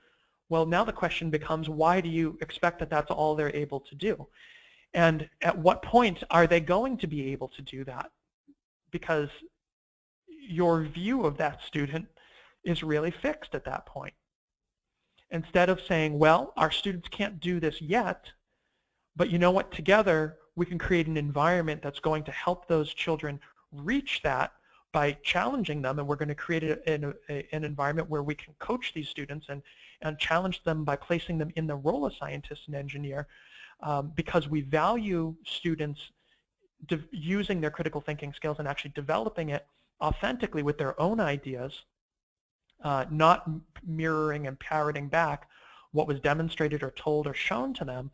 [SPEAKER 1] well, now the question becomes, why do you expect that that's all they're able to do? And at what point are they going to be able to do that? Because your view of that student is really fixed at that point. Instead of saying, well, our students can't do this yet, but you know what, together we can create an environment that's going to help those children reach that by challenging them, and we're going to create an environment where we can coach these students and challenge them by placing them in the role of scientist and engineer, because we value students using their critical thinking skills and actually developing it authentically with their own ideas, not mirroring and parroting back what was demonstrated or told or shown to them.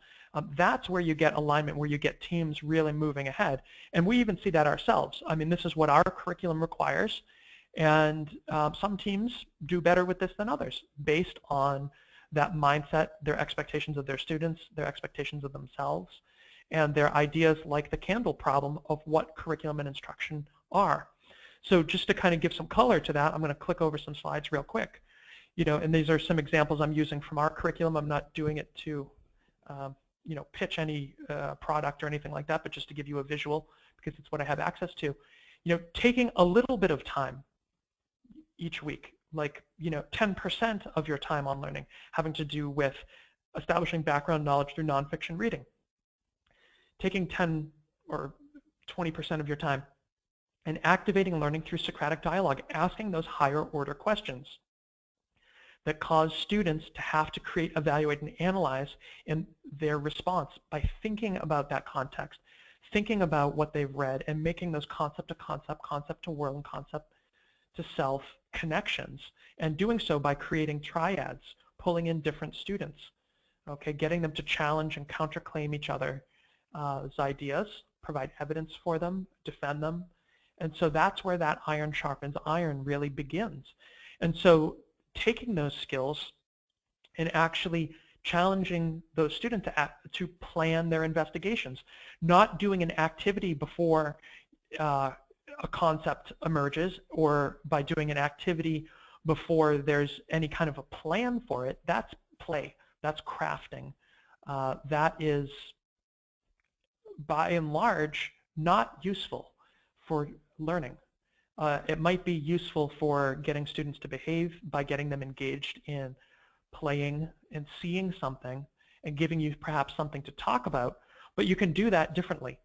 [SPEAKER 1] That's where you get alignment, where you get teams really moving ahead. And we even see that ourselves. I mean, this is what our curriculum requires, and some teams do better with this than others based on that mindset, their expectations of their students, their expectations of themselves, and their ideas like the candle problem of what curriculum and instruction are. So just to kind of give some color to that, I'm going to click over some slides real quick. And these are some examples I'm using from our curriculum. I'm not doing it to pitch any product or anything like that, but just to give you a visual because it's what I have access to. Taking a little bit of time each week, like 10% of your time on learning, having to do with establishing background knowledge through nonfiction reading. Taking 10 or 20% of your time and activating learning through Socratic dialogue, asking those higher order questions that cause students to have to create, evaluate, and analyze in their response by thinking about that context, thinking about what they've read, and making those concept to concept, concept to world, and concept to self connections, and doing so by creating triads, pulling in different students, okay, getting them to challenge and counterclaim each other's ideas, provide evidence for them, defend them. And so that's where that iron sharpens iron really begins. And so taking those skills and actually challenging those students to plan their investigations, not doing an activity before a concept emerges or by doing an activity before there's any kind of a plan for it. That's play, that's crafting. That is, by and large, not useful for learning. It might be useful for getting students to behave by getting them engaged in playing and seeing something and giving you perhaps something to talk about, but you can do that differently.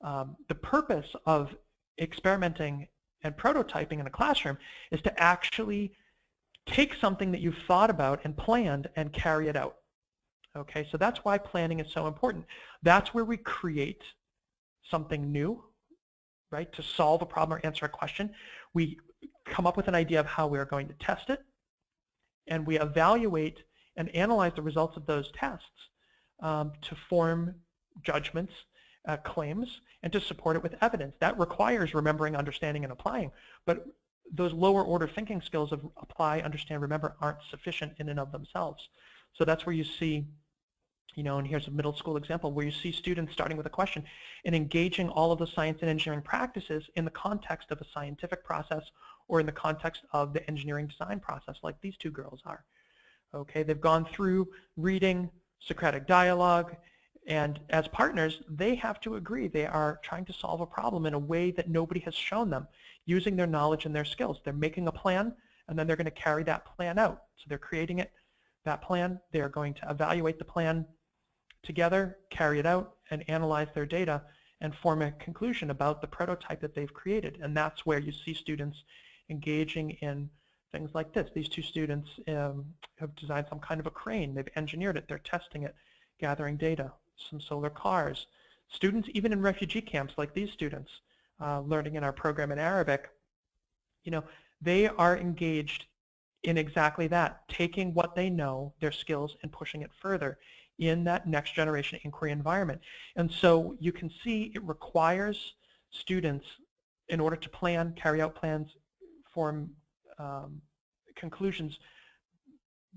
[SPEAKER 1] The purpose of experimenting and prototyping in a classroom is to actually take something that you've thought about and planned and carry it out. Okay, so that's why planning is so important. That's where we create something new, right, to solve a problem or answer a question. We come up with an idea of how we're going to test it, and we evaluate and analyze the results of those tests to form judgments, claims, and to support it with evidence. That requires remembering, understanding, and applying, but those lower order thinking skills of apply, understand, remember aren't sufficient in and of themselves. So that's where you see, and here's a middle school example where you see students starting with a question and engaging all of the science and engineering practices in the context of a scientific process or in the context of the engineering design process, like these two girls are. Okay, they've gone through reading, Socratic dialogue, and as partners, they have to agree they are trying to solve a problem in a way that nobody has shown them, using their knowledge and their skills. They're making a plan, and then they're going to carry that plan out. So they're creating that plan, they're going to evaluate the plan together, carry it out, and analyze their data and form a conclusion about the prototype that they've created. And that's where you see students engaging in things like this. These two students have designed some kind of a crane. They've engineered it. They're testing it, gathering data, some solar cars. Students, even in refugee camps like these students, learning in our program in Arabic, They are engaged in exactly that, taking what they know, their skills, and pushing it further in that next generation inquiry environment. And so you can see it requires students, in order to plan, carry out plans, form conclusions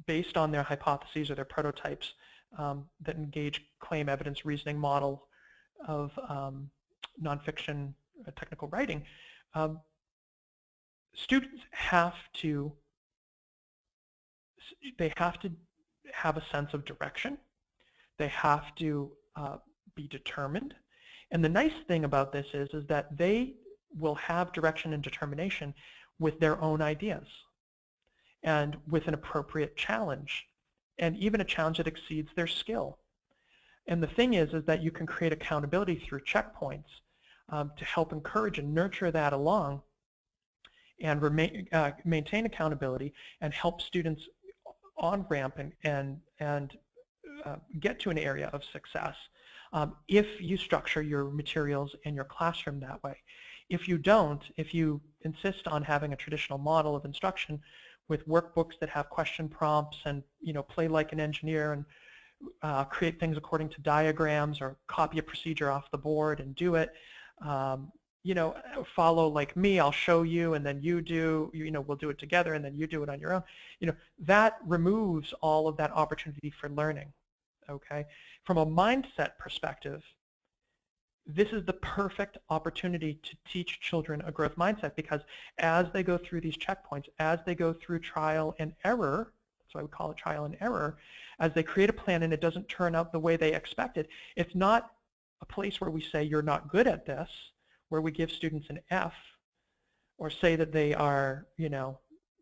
[SPEAKER 1] based on their hypotheses or their prototypes that engage claim, evidence, reasoning model of nonfiction technical writing. Students have to have a sense of direction. They have to be determined. And the nice thing about this is that they will have direction and determination with their own ideas and with an appropriate challenge, and even a challenge that exceeds their skill. And the thing is that you can create accountability through checkpoints to help encourage and nurture that along and maintain accountability and help students on-ramp and get to an area of success if you structure your materials in your classroom that way. If you don't, if you insist on having a traditional model of instruction with workbooks that have question prompts and play like an engineer and create things according to diagrams or copy a procedure off the board and do it, follow like me, I'll show you and then you do, we'll do it together and then you do it on your own, that removes all of that opportunity for learning, okay? From a mindset perspective, this is the perfect opportunity to teach children a growth mindset, because as they go through these checkpoints, as they go through trial and error, that's why we call it trial and error, as they create a plan and it doesn't turn out the way they expected, it's not a place where we say you're not good at this, where we give students an F or say that they are,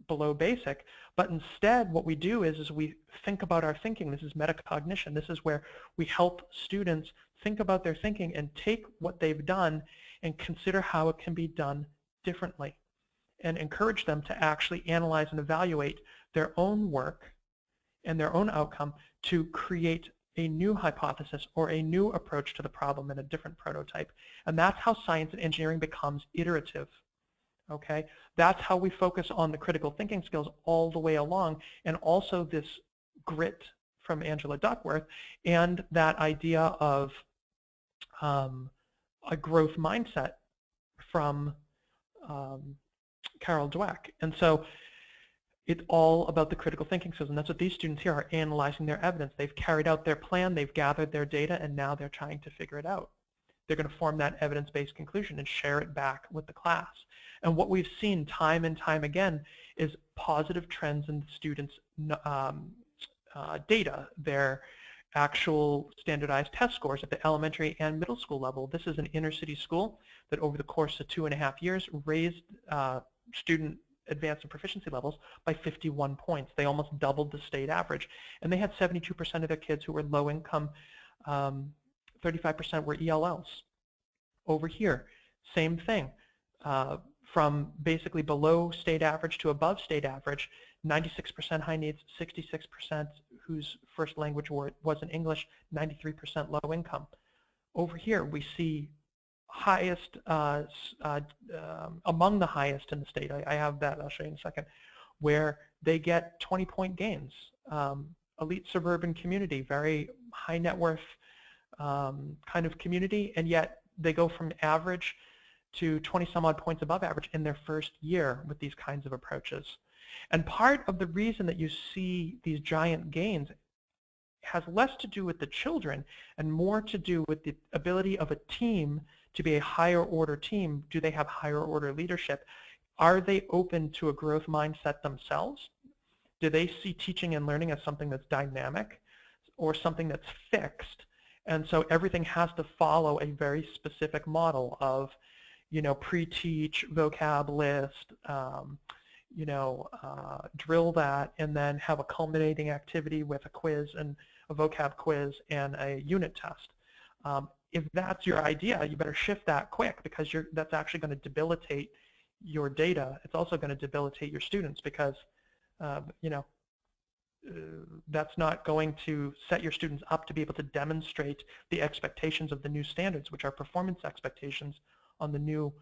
[SPEAKER 1] below basic, but instead what we do is we think about our thinking. This is metacognition. This is where we help students think about their thinking and take what they've done and consider how it can be done differently, and encourage them to actually analyze and evaluate their own work and their own outcome to create a new hypothesis or a new approach to the problem in a different prototype. And that's how science and engineering becomes iterative. Okay, that's how we focus on the critical thinking skills all the way along, and also this grit from Angela Duckworth and that idea of a growth mindset from Carol Dweck. And so it's all about the critical thinking skills, and that's what these students here are analyzing their evidence. They've carried out their plan, they've gathered their data, and now they're trying to figure it out. They're going to form that evidence-based conclusion and share it back with the class. And what we've seen time and time again is positive trends in the students' data, their actual standardized test scores at the elementary and middle school level. This is an inner city school that over the course of 2.5 years raised student advanced and proficiency levels by 51 points. They almost doubled the state average. And they had 72% of their kids who were low income, 35% were ELLs. Over here, same thing. From basically below state average to above state average, 96% high needs, 66% whose first language wasn't English, 93% low income. Over here, we see highest, among the highest in the state. I have that, I'll show you in a second, where they get 20-point gains. Elite suburban community, very high net worth kind of community, and yet they go from average to 20-some odd points above average in their first year with these kinds of approaches. And part of the reason that you see these giant gains has less to do with the children and more to do with the ability of a team to be a higher order team. Do they have higher order leadership? Are they open to a growth mindset themselves? Do they see teaching and learning as something that's dynamic or something that's fixed? And so everything has to follow a very specific model of, pre-teach, vocab list, drill that, and then have a culminating activity with a quiz and a vocab quiz and a unit test. If that's your idea, you better shift that quick, because that's actually going to debilitate your data. It's also going to debilitate your students, because that's not going to set your students up to be able to demonstrate the expectations of the new standards, which are performance expectations on the new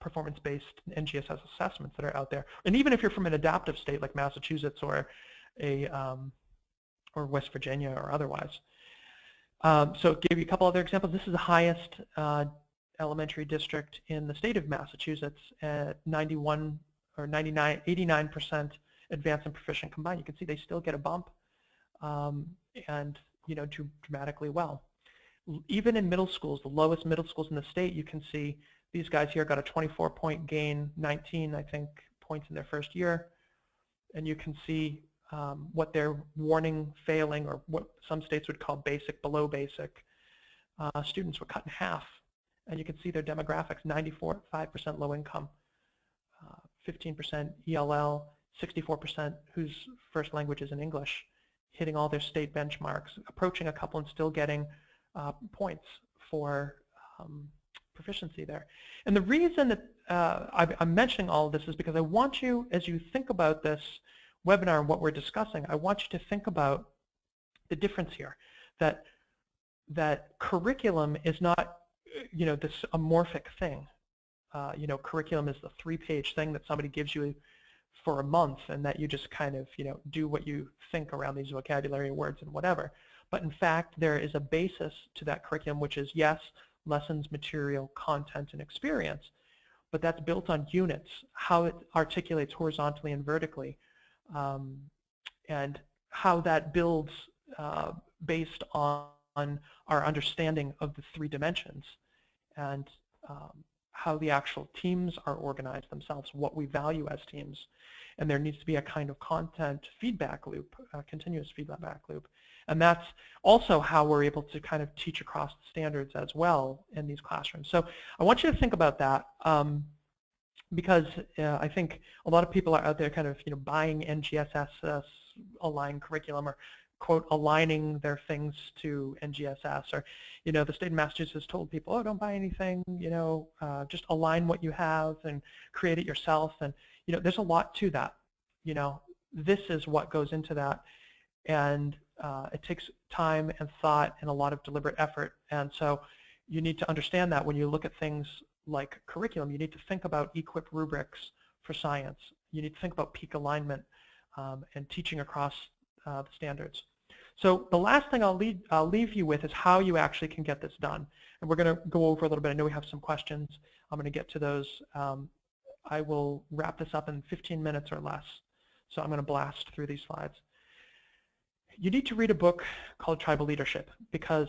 [SPEAKER 1] performance-based NGSS assessments that are out there. And even if you're from an adaptive state like Massachusetts or or West Virginia or otherwise. So give you a couple other examples. This is the highest elementary district in the state of Massachusetts at 91 or 99, 89% advanced and proficient combined. You can see they still get a bump and do dramatically well. Even in middle schools, the lowest middle schools in the state, you can see these guys here got a 24-point gain, 19, I think, points in their first year. And you can see what their warning failing, or what some states would call basic, below basic, students were cut in half. And you can see their demographics, 5% low income, 15% ELL, 64% whose first language is in English, hitting all their state benchmarks, approaching a couple and still getting points for proficiency there. And the reason that I'm mentioning all of this is because I want you, as you think about this webinar and what we're discussing, I want you to think about the difference here, that curriculum is not this amorphic thing. Curriculum is the 3-page thing that somebody gives you for a month and that you just kind of do what you think around these vocabulary words and whatever. But in fact, there is a basis to that curriculum, which is, yes, lessons, material, content, and experience, but that's built on units, how it articulates horizontally and vertically, and how that builds based on our understanding of the 3 dimensions, and how the actual teams are organized themselves, what we value as teams. And there needs to be a kind of content feedback loop, a continuous feedback loop. And that's also how we're able to kind of teach across the standards as well in these classrooms. So I want you to think about that, because I think a lot of people are out there kind of buying NGSS aligned curriculum, or quote aligning their things to NGSS, or the state of Massachusetts told people, oh, don't buy anything, just align what you have and create it yourself. And there's a lot to that. This is what goes into that, and it takes time and thought and a lot of deliberate effort. And so you need to understand that when you look at things like curriculum, you need to think about equip rubrics for science. You need to think about peak alignment and teaching across the standards. So the last thing I'll leave you with is how you actually can get this done. And we're going to go over a little bit. I know we have some questions. I'm going to get to those. I will wrap this up in 15 minutes or less. So I'm going to blast through these slides. You need to read a book called Tribal Leadership, because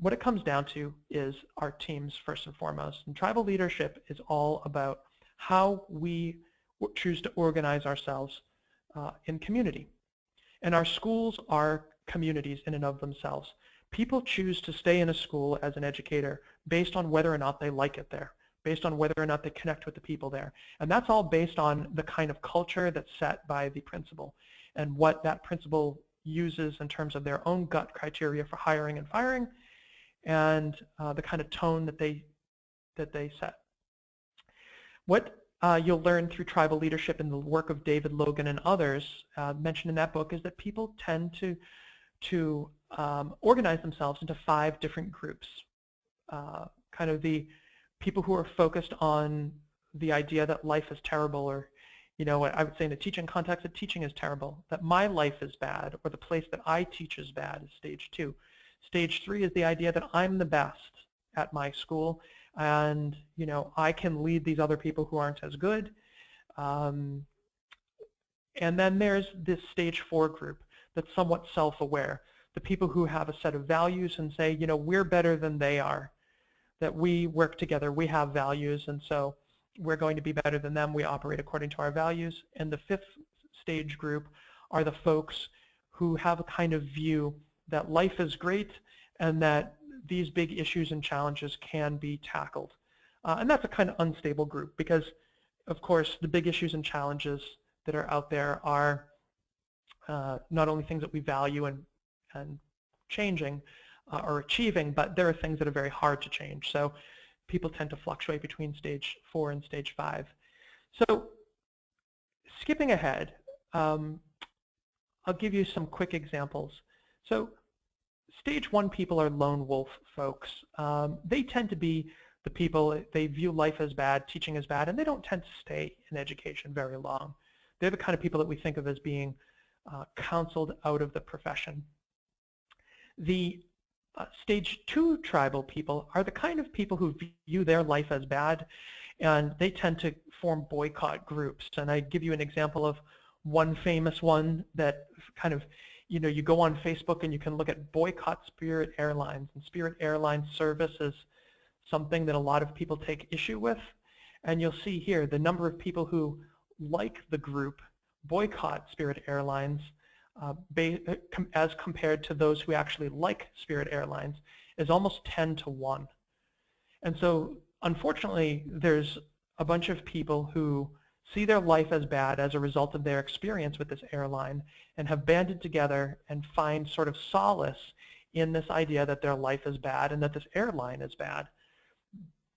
[SPEAKER 1] what it comes down to is our teams first and foremost. And tribal leadership is all about how we choose to organize ourselves in community. And our schools are communities in and of themselves. People choose to stay in a school as an educator based on whether or not they like it there, based on whether or not they connect with the people there. And that's all based on the kind of culture that's set by the principal and what that principal uses in terms of their own gut criteria for hiring and firing, and the kind of tone that they set. What you'll learn through tribal leadership and the work of David Logan and others mentioned in that book is that people tend to organize themselves into 5 different groups. Kind of the people who are focused on the idea that life is terrible, or I would say in a teaching context that teaching is terrible, that my life is bad, or the place that I teach is bad, is stage 2. Stage 3 is the idea that I'm the best at my school, and I can lead these other people who aren't as good. And then there's this stage 4 group that's somewhat self-aware, the people who have a set of values and say, we're better than they are, that we work together, we have values, and so we're going to be better than them, we operate according to our values. And the 5th stage group are the folks who have a kind of view that life is great and that these big issues and challenges can be tackled. And that's a kind of unstable group, because of course the big issues and challenges that are out there are not only things that we value and changing or achieving, but there are things that are very hard to change. So people tend to fluctuate between stage 4 and stage 5. So skipping ahead, I'll give you some quick examples. So stage 1 people are lone wolf folks. They tend to be the people, they view life as bad, teaching as bad, and they don't tend to stay in education very long. They're the kind of people that we think of as being counseled out of the profession. The stage 2 tribal people are the kind of people who view their life as bad, and they tend to form boycott groups. And I give you an example of one famous one that kind of, you go on Facebook and you can look at boycott Spirit Airlines, and Spirit Airlines service is something that a lot of people take issue with. And you'll see here the number of people who like the group boycott Spirit Airlines as compared to those who actually like Spirit Airlines is almost 10 to 1. And so unfortunately there's a bunch of people who see their life as bad as a result of their experience with this airline and have banded together and find sort of solace in this idea that their life is bad and that this airline is bad.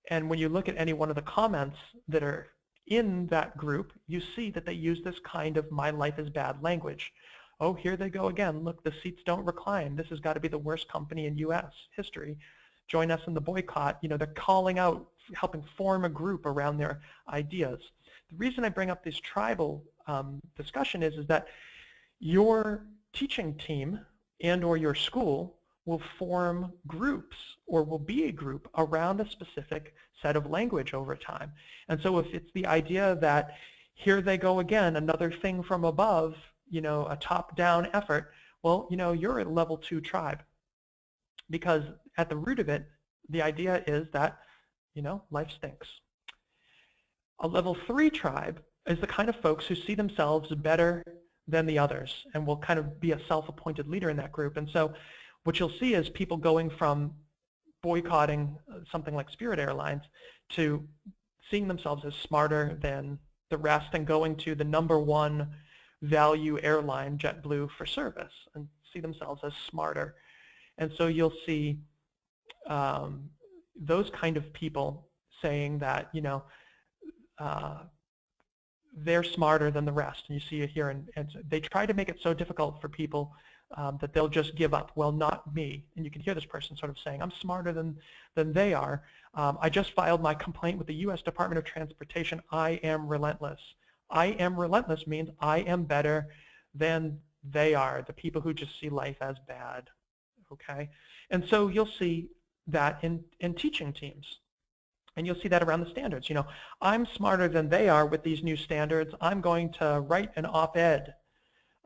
[SPEAKER 1] And when you look at any one of the comments that are in that group, you see that they use this kind of my life is bad language. Oh, here they go again. Look, the seats don't recline. This has got to be the worst company in U.S. history. Join us in the boycott. They're calling out, helping form a group around their ideas. The reason I bring up this tribal discussion is that your teaching team and or your school will form groups or will be a group around a specific set of language over time. And so if it's the idea that here they go again, another thing from above, a top-down effort, well, you're a level 2 tribe, because at the root of it, the idea is that, life stinks. A level 3 tribe is the kind of folks who see themselves better than the others and will kind of be a self-appointed leader in that group. And so what you'll see is people going from boycotting something like Spirit Airlines to seeing themselves as smarter than the rest and going to the #1 value airline, JetBlue, for service and see themselves as smarter. And so you'll see those kind of people saying that, they're smarter than the rest. And you see it here, and they try to make it so difficult for people that they'll just give up. Well, not me. And you can hear this person sort of saying, I'm smarter than they are. I just filed my complaint with the U.S. Department of Transportation. I am relentless. I am relentless means I am better than they are, the people who just see life as bad. Okay? And so you'll see that in teaching teams. And you'll see that around the standards. I'm smarter than they are with these new standards. I'm going to write an op-ed.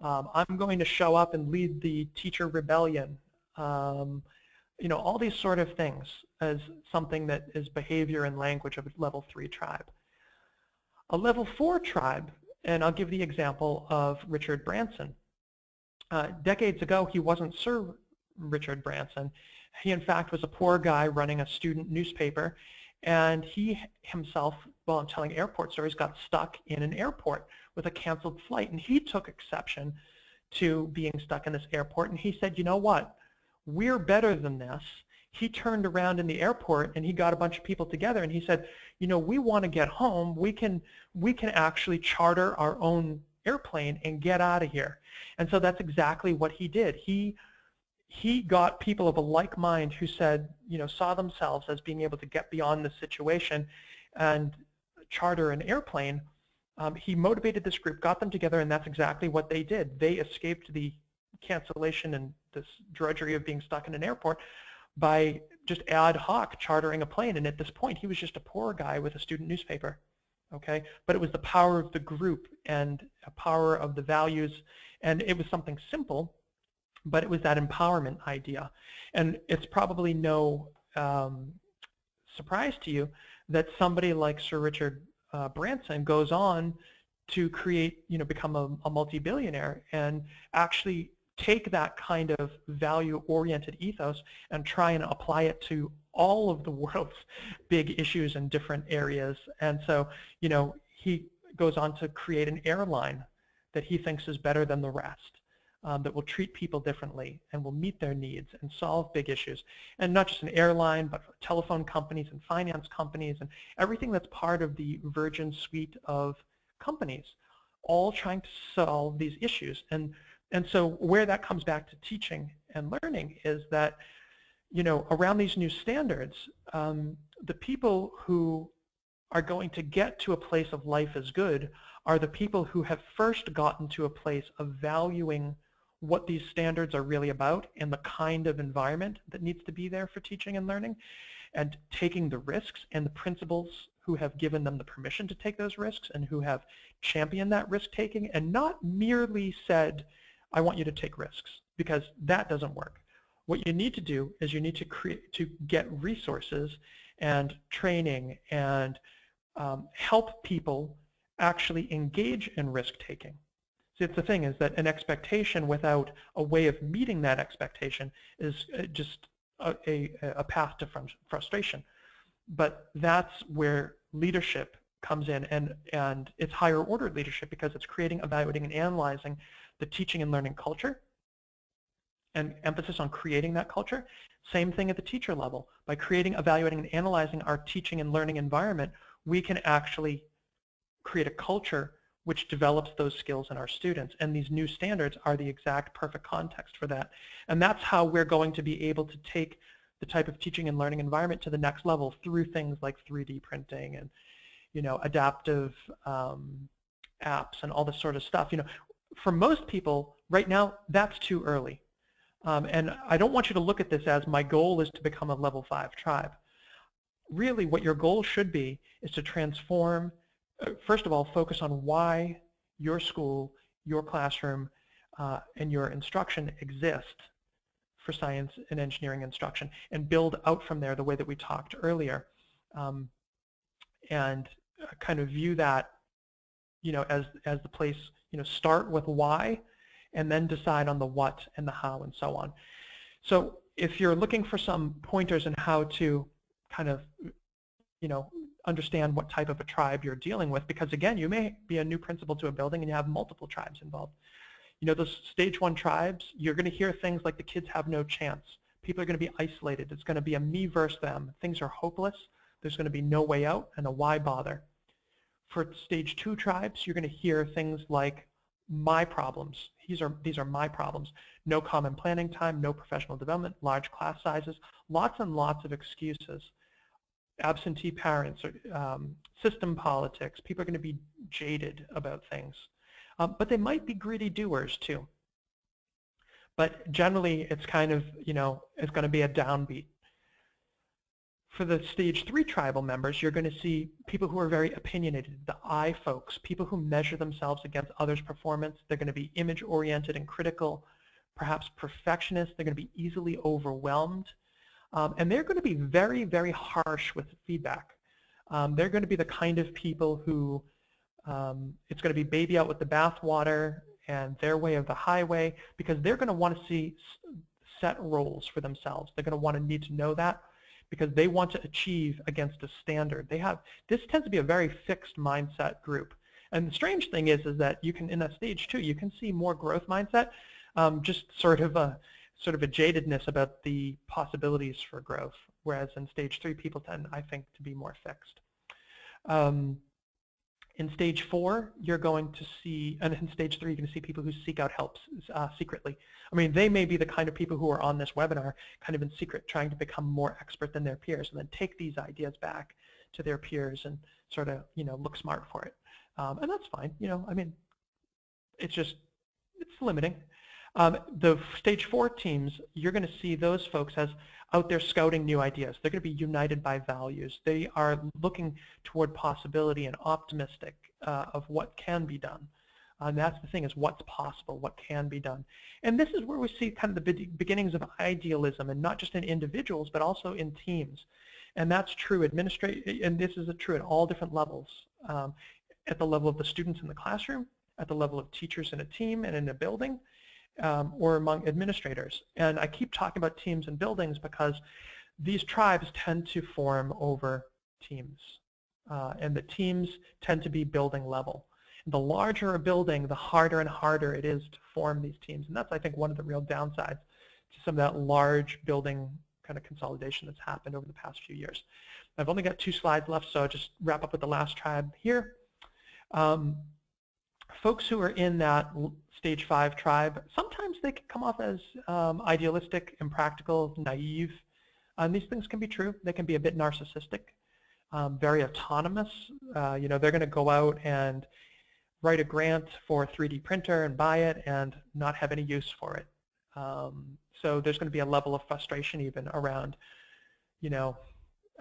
[SPEAKER 1] I'm going to show up and lead the teacher rebellion. All these sort of things as something that is behavior and language of a level 3 tribe. A level 4 tribe, and I'll give the example of Richard Branson. Decades ago, he wasn't Sir Richard Branson. He, in fact, was a poor guy running a student newspaper, and he himself, while telling airport stories, got stuck in an airport with a canceled flight, and he took exception to being stuck in this airport, and he said, you know what, we're better than this. He turned around in the airport and he got a bunch of people together and he said, we want to get home. We can actually charter our own airplane and get out of here. And so that's exactly what he did. He got people of a like mind who said, saw themselves as being able to get beyond the situation and charter an airplane. He motivated this group, got them together, and that's exactly what they did. They escaped the cancellation and this drudgery of being stuck in an airport by just ad hoc chartering a plane. And at this point, he was just a poor guy with a student newspaper. Okay, but it was the power of the group and a power of the values, and it was something simple, but it was that empowerment idea. And it's probably no surprise to you that somebody like Sir Richard Branson goes on to create, become a multi-billionaire and actually take that kind of value-oriented ethos and try and apply it to all of the world's big issues in different areas. And so, he goes on to create an airline that he thinks is better than the rest, that will treat people differently and will meet their needs and solve big issues. And not just an airline, but telephone companies and finance companies and everything that's part of the Virgin suite of companies, all trying to solve these issues. And so where that comes back to teaching and learning is that, around these new standards, the people who are going to get to a place of life as good are the people who have first gotten to a place of valuing what these standards are really about and the kind of environment that needs to be there for teaching and learning, and taking the risks, and the principals who have given them the permission to take those risks and who have championed that risk taking and not merely said, I want you to take risks, because that doesn't work. What you need to do is you need to get resources and training and help people actually engage in risk taking. See, the thing is that an expectation without a way of meeting that expectation is just a path to frustration. But that's where leadership comes in, and it's higher order leadership, because it's creating, evaluating, and analyzing the teaching and learning culture, and emphasis on creating that culture. Same thing at the teacher level. By creating, evaluating, and analyzing our teaching and learning environment, we can actually create a culture which develops those skills in our students. And these new standards are the exact perfect context for that. And that's how we're going to be able to take the type of teaching and learning environment to the next level through things like 3D printing and, you know, adaptive apps and all this sort of stuff. You know, for most people right now, that's too early. And I don't want you to look at this as my goal is to become a level 5 tribe. Really, what your goal should be is to transform, first of all, focus on why your school, your classroom, and your instruction exist for science and engineering instruction, and build out from there the way that we talked earlier, and kind of view that, you know, as the place, you know, start with why, and then decide on the what and the how and so on. So if you're looking for some pointers on how to kind of, you know, understand what type of a tribe you're dealing with, because again, you may be a new principal to a building and you have multiple tribes involved. You know, those stage 1 tribes, you're going to hear things like the kids have no chance. People are going to be isolated. It's going to be a me versus them. Things are hopeless. There's going to be no way out, and a why bother. For stage 2 tribes, you're going to hear things like my problems. These are my problems. No common planning time, no professional development, large class sizes, lots and lots of excuses. Absentee parents, system politics. People are going to be jaded about things. But they might be gritty doers too. But generally, it's kind of, you know, it's going to be a downbeat. For the stage 3 tribal members, you're going to see people who are very opinionated, the I folks, people who measure themselves against others' performance. They're going to be image-oriented and critical, perhaps perfectionists. They're going to be easily overwhelmed. And they're going to be very, very harsh with feedback. They're going to be the kind of people who it's going to be baby out with the bathwater and their way of the highway, because they're going to want to see set roles for themselves. They're going to want to need to know that, because they want to achieve against a standard. This tends to be a very fixed mindset group. And the strange thing is that you can, in that stage 2, you can see more growth mindset, just sort of a jadedness about the possibilities for growth, whereas in stage 3, people tend, I think, to be more fixed. In stage 4, you're going to see, and in stage 3, you're going to see people who seek out help secretly. I mean, they may be the kind of people who are on this webinar kind of in secret, trying to become more expert than their peers, and then take these ideas back to their peers and sort of, you know, look smart for it. And that's fine, you know, I mean, it's limiting. The stage 4 teams, you're going to see those folks as out there scouting new ideas. They're going to be united by values. They are looking toward possibility and optimistic of what can be done. And that's the thing, is what's possible, what can be done. And this is where we see kind of the beginnings of idealism, and not just in individuals, but also in teams. And that's true and this is true at all different levels. At the level of the students in the classroom, at the level of teachers in a team and in a building, or among administrators. And I keep talking about teams and buildings because these tribes tend to form over teams. And the teams tend to be building level. And the larger a building, the harder and harder it is to form these teams. And that's, I think, one of the real downsides to some of that large building kind of consolidation that's happened over the past few years. I've only got 2 slides left, so I'll just wrap up with the last tribe here. Folks who are in that stage 5 tribe, sometimes they can come off as idealistic, impractical, naive. And these things can be true. They can be a bit narcissistic. very autonomous. You know, they're going to go out and write a grant for a 3D printer and buy it and not have any use for it. So there's going to be a level of frustration even around, you know,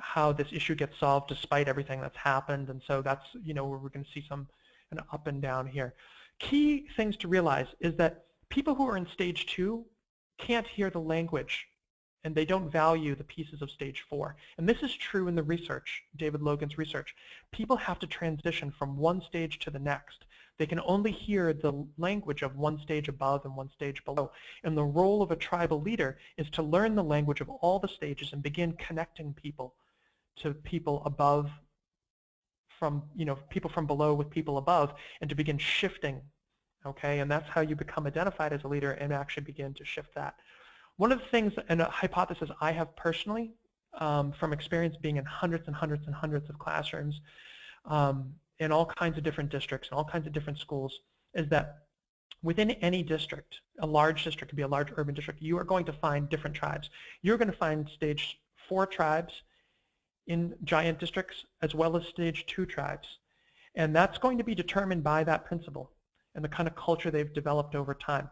[SPEAKER 1] how this issue gets solved despite everything that's happened. And so that's, you know, where we're going to see some an up and down here. Key things to realize is that people who are in stage 2 can't hear the language, and they don't value the pieces of stage 4. And this is true in the research, David Logan's research. People have to transition from one stage to the next. They can only hear the language of one stage above and one stage below. And the role of a tribal leader is to learn the language of all the stages and begin connecting people to people above from, you know, people from below with people above, and to begin shifting, okay? And that's how you become identified as a leader and actually begin to shift that. One of the things, and a hypothesis I have personally from experience being in hundreds and hundreds and hundreds of classrooms in all kinds of different districts and all kinds of different schools, is that within any district, a large district could be a large urban district, you are going to find different tribes. You're going to find stage 4 tribes in giant districts as well as stage 2 tribes. And that's going to be determined by that principal and the kind of culture they've developed over time.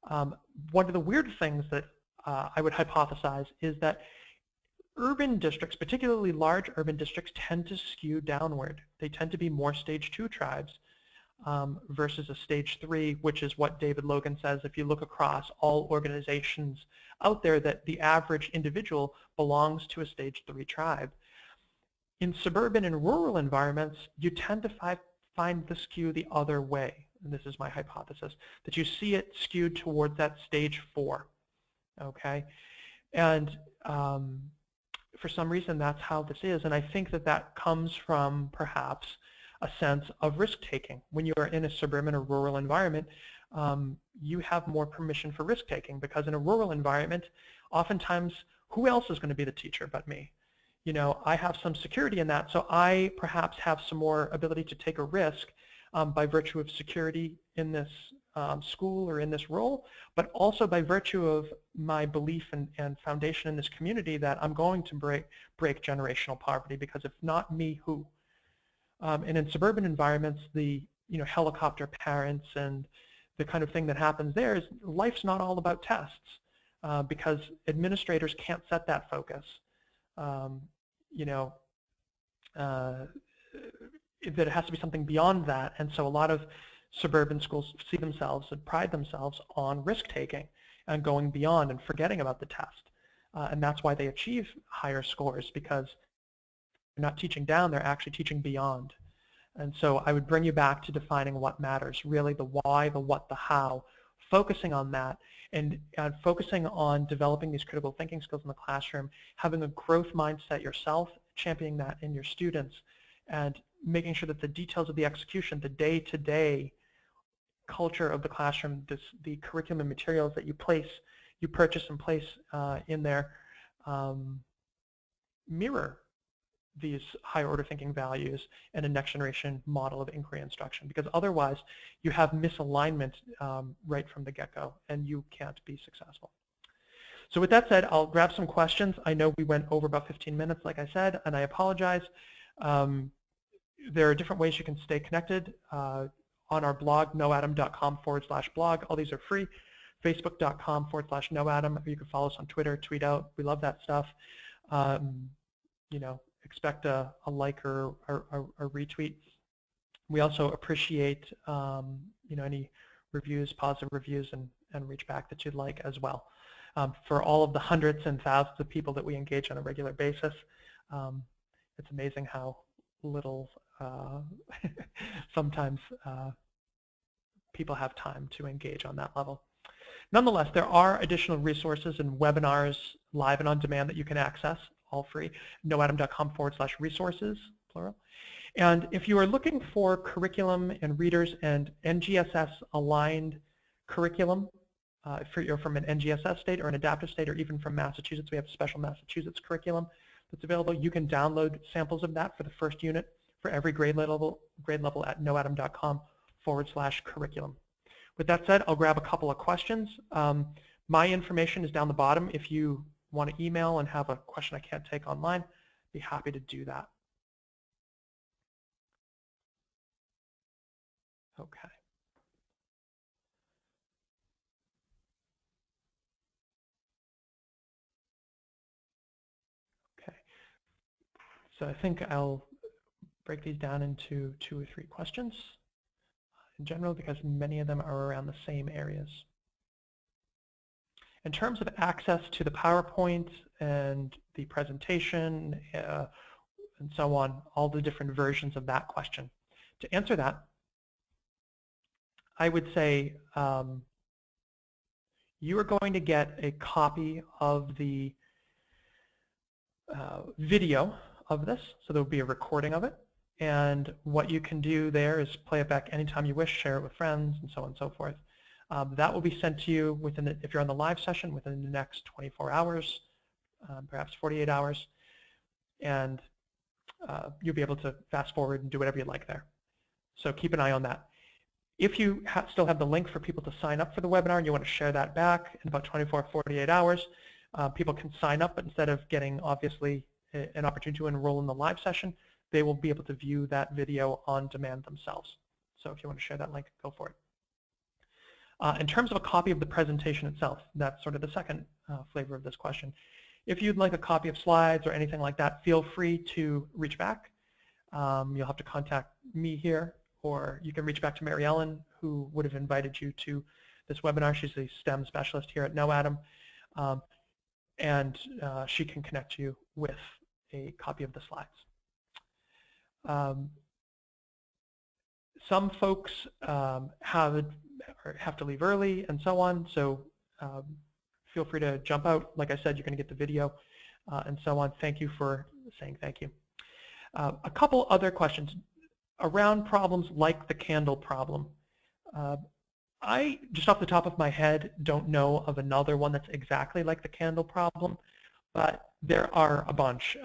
[SPEAKER 1] One of the weird things that I would hypothesize is that urban districts, particularly large urban districts, tend to skew downward. They tend to be more stage 2 tribes versus a stage 3, which is what David Logan says if you look across all organizations out there, that the average individual belongs to a stage 3 tribe. In suburban and rural environments, you tend to find the skew the other way. And this is my hypothesis, that you see it skewed towards that stage 4, okay? And for some reason, that's how this is. And I think that that comes from perhaps a sense of risk-taking. When you are in a suburban or rural environment, you have more permission for risk-taking, because in a rural environment, oftentimes, who else is going to be the teacher but me? You know, I have some security in that, so I perhaps have some more ability to take a risk by virtue of security in this school or in this role, but also by virtue of my belief and foundation in this community that I'm going to break generational poverty, because if not me, who? And in suburban environments, the helicopter parents and the kind of thing that happens there is life's not all about tests, because administrators can't set that focus. That it has to be something beyond that, and so a lot of suburban schools see themselves and pride themselves on risk-taking and going beyond and forgetting about the test, and that's why they achieve higher scores, because they're not teaching down, they're actually teaching beyond. And so I would bring you back to defining what matters, really the why, the what, the how, focusing on that, and focusing on developing these critical thinking skills in the classroom, having a growth mindset yourself, championing that in your students, and making sure that the details of the execution, the day-to-day culture of the classroom, the curriculum and materials that you purchase and place in there, mirror these higher order thinking values and a next generation model of inquiry instruction, because otherwise you have misalignment right from the get-go and you can't be successful. So with that said, I'll grab some questions. I know we went over about 15 minutes, like I said, and I apologize. There are different ways you can stay connected on our blog, knowatom.com/blog. All these are free. Facebook.com/KnowAtom. You can follow us on Twitter, tweet out. We love that stuff. Expect a like or a retweet. We also appreciate any reviews, positive reviews, and reach back that you'd like as well. For all of the hundreds and thousands of people that we engage on a regular basis, it's amazing how little sometimes people have time to engage on that level. Nonetheless, there are additional resources and webinars live and on demand that you can access, all free, knowatom.com/resources, plural. And if you are looking for curriculum and readers and NGSS aligned curriculum, if you're from an NGSS state or an adaptive state, or even from Massachusetts, we have a special Massachusetts curriculum that's available. You can download samples of that for the first unit for every grade level at knowatom.com/curriculum. With that said, I'll grab a couple of questions. My information is down the bottom. If you want to email and have a question I can't take online, be happy to do that. Okay. Okay. So I think I'll break these down into 2 or 3 questions in general because many of them are around the same areas. In terms of access to the PowerPoint and the presentation and so on, all the different versions of that question. To answer that, I would say you are going to get a copy of the video of this, so there will be a recording of it. And what you can do there is play it back anytime you wish, share it with friends, and so on and so forth. That will be sent to you within if you're on the live session, within the next 24 hours, perhaps 48 hours. And you'll be able to fast forward and do whatever you like there. So keep an eye on that. If you still have the link for people to sign up for the webinar and you want to share that back in about 24 or 48 hours, people can sign up, but instead of getting, obviously, an opportunity to enroll in the live session, they will be able to view that video on demand themselves. So if you want to share that link, go for it. In terms of a copy of the presentation itself, that's sort of the second flavor of this question. If you'd like a copy of slides or anything like that, feel free to reach back. You'll have to contact me here, or you can reach back to Mary Ellen, who would have invited you to this webinar. She's a STEM specialist here at KnowAtom, and she can connect you with a copy of the slides. Some folks have to leave early and so on, so feel free to jump out. Like I said, you're going to get the video and so on. Thank you for saying thank you. A couple other questions around problems like the candle problem. I, just off the top of my head, don't know of another one that's exactly like the candle problem, but there are a bunch.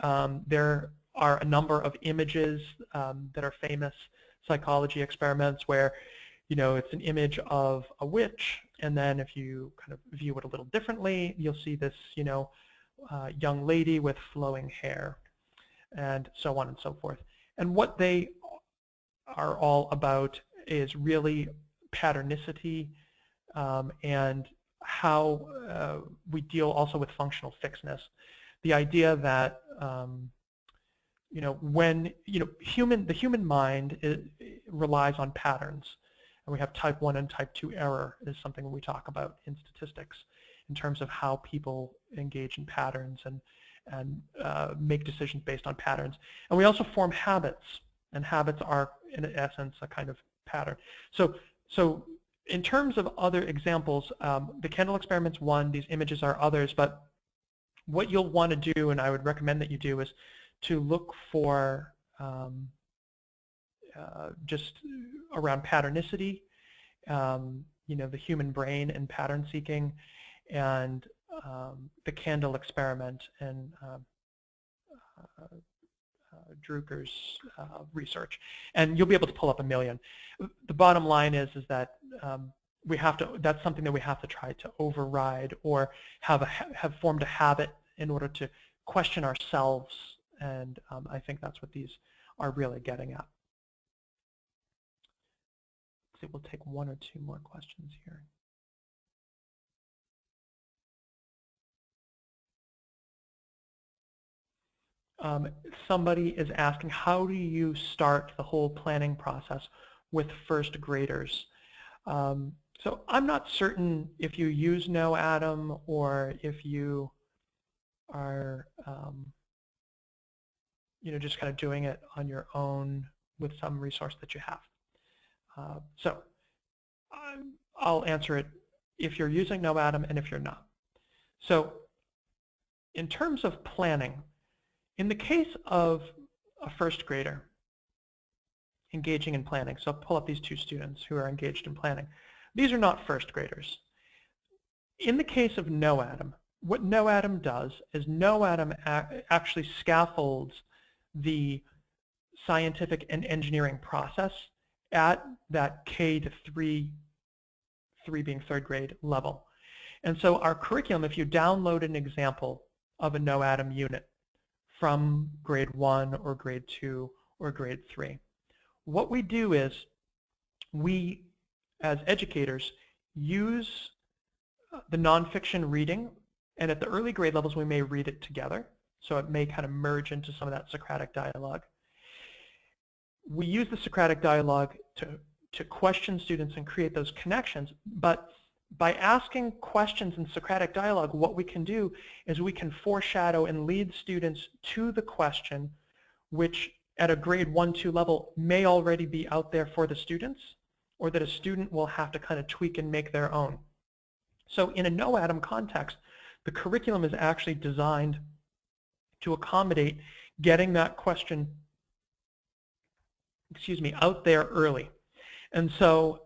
[SPEAKER 1] There are a number of images that are famous psychology experiments where, you know, it's an image of a witch, and then if you kind of view it a little differently, you'll see this, you know, young lady with flowing hair, and so on and so forth. And what they are all about is really patternicity and how we deal also with functional fixedness. The idea that you know, when the human mind relies on patterns, and we have type 1 and type 2 error is something we talk about in statistics in terms of how people engage in patterns and make decisions based on patterns. And we also form habits, and habits are in essence a kind of pattern. So in terms of other examples, the candle experiment's one, these images are others, but what you'll want to do, and I would recommend that you do, is to look for just around patternicity, you know, the human brain and pattern seeking, and the candle experiment and Drucker's research, and you'll be able to pull up a million. The bottom line is that we have to. That's something that we have to try to override, or have formed a habit in order to question ourselves. And I think that's what these are really getting at. Let's see, we'll take 1 or 2 more questions here. Somebody is asking, how do you start the whole planning process with first graders? So I'm not certain if you use KnowAtom or if you are you know, just kind of doing it on your own with some resource that you have. So I'll answer it if you're using KnowAtom and if you're not. So in terms of planning, in the case of a first grader engaging in planning, so I'll pull up these 2 students who are engaged in planning. These are not first graders. In the case of KnowAtom, what KnowAtom does is KnowAtom actually scaffolds the scientific and engineering process at that K to 3 being 3rd grade level. And so our curriculum, if you download an example of a KnowAtom unit from grade 1 or grade 2 or grade 3, what we do is we, as educators, use the nonfiction reading, and at the early grade levels we may read it together, so it may kind of merge into some of that Socratic dialogue. We use the Socratic dialogue to question students and create those connections, but by asking questions in Socratic dialogue, what we can do is we can foreshadow and lead students to the question, which at a grade 1-2 level may already be out there for the students, or that a student will have to kind of tweak and make their own. So in a KnowAtom context, the curriculum is actually designed to accommodate getting that question, out there early. And so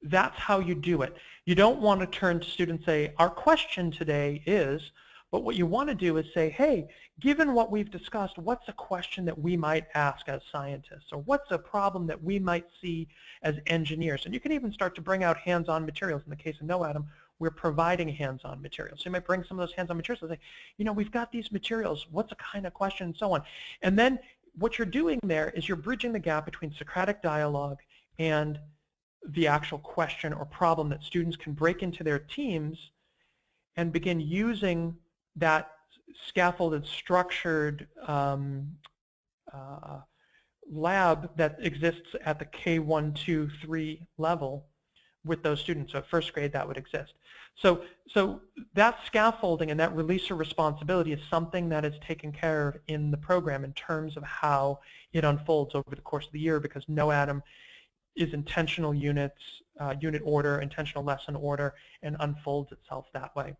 [SPEAKER 1] that's how you do it. You don't want to turn to students and say, our question today is, but what you want to do is say, hey, given what we've discussed, what's a question that we might ask as scientists? Or what's a problem that we might see as engineers? And you can even start to bring out hands-on materials. In the case of KnowAtom, we're providing hands-on materials. So you might bring some of those hands-on materials and say, you know, we've got these materials, what's a kind of question, and so on. And then what you're doing there is you're bridging the gap between Socratic dialogue and the actual question or problem that students can break into their teams and begin using that scaffolded, structured lab that exists at the K1, 2, 3 level with those students. So at first grade that would exist. So that scaffolding and that release of responsibility is something that is taken care of in the program in terms of how it unfolds over the course of the year, because KnowAtom is intentional units, unit order, intentional lesson order, and unfolds itself that way.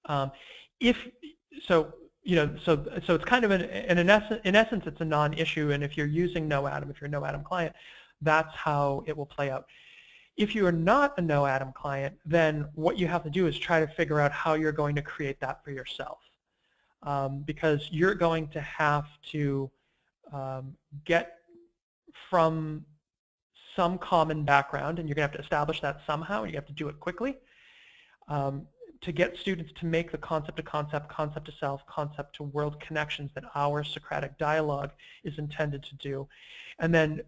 [SPEAKER 1] So it's kind of in essence it's a non-issue, and if you're using KnowAtom, if you're a KnowAtom client, that's how it will play out. If you are not a KnowAtom client, then what you have to do is try to figure out how you're going to create that for yourself, because you're going to have to get from some common background, and you're going to have to establish that somehow, and you have to do it quickly, to get students to make the concept to concept, concept to self, concept to world connections that our Socratic dialogue is intended to do. And then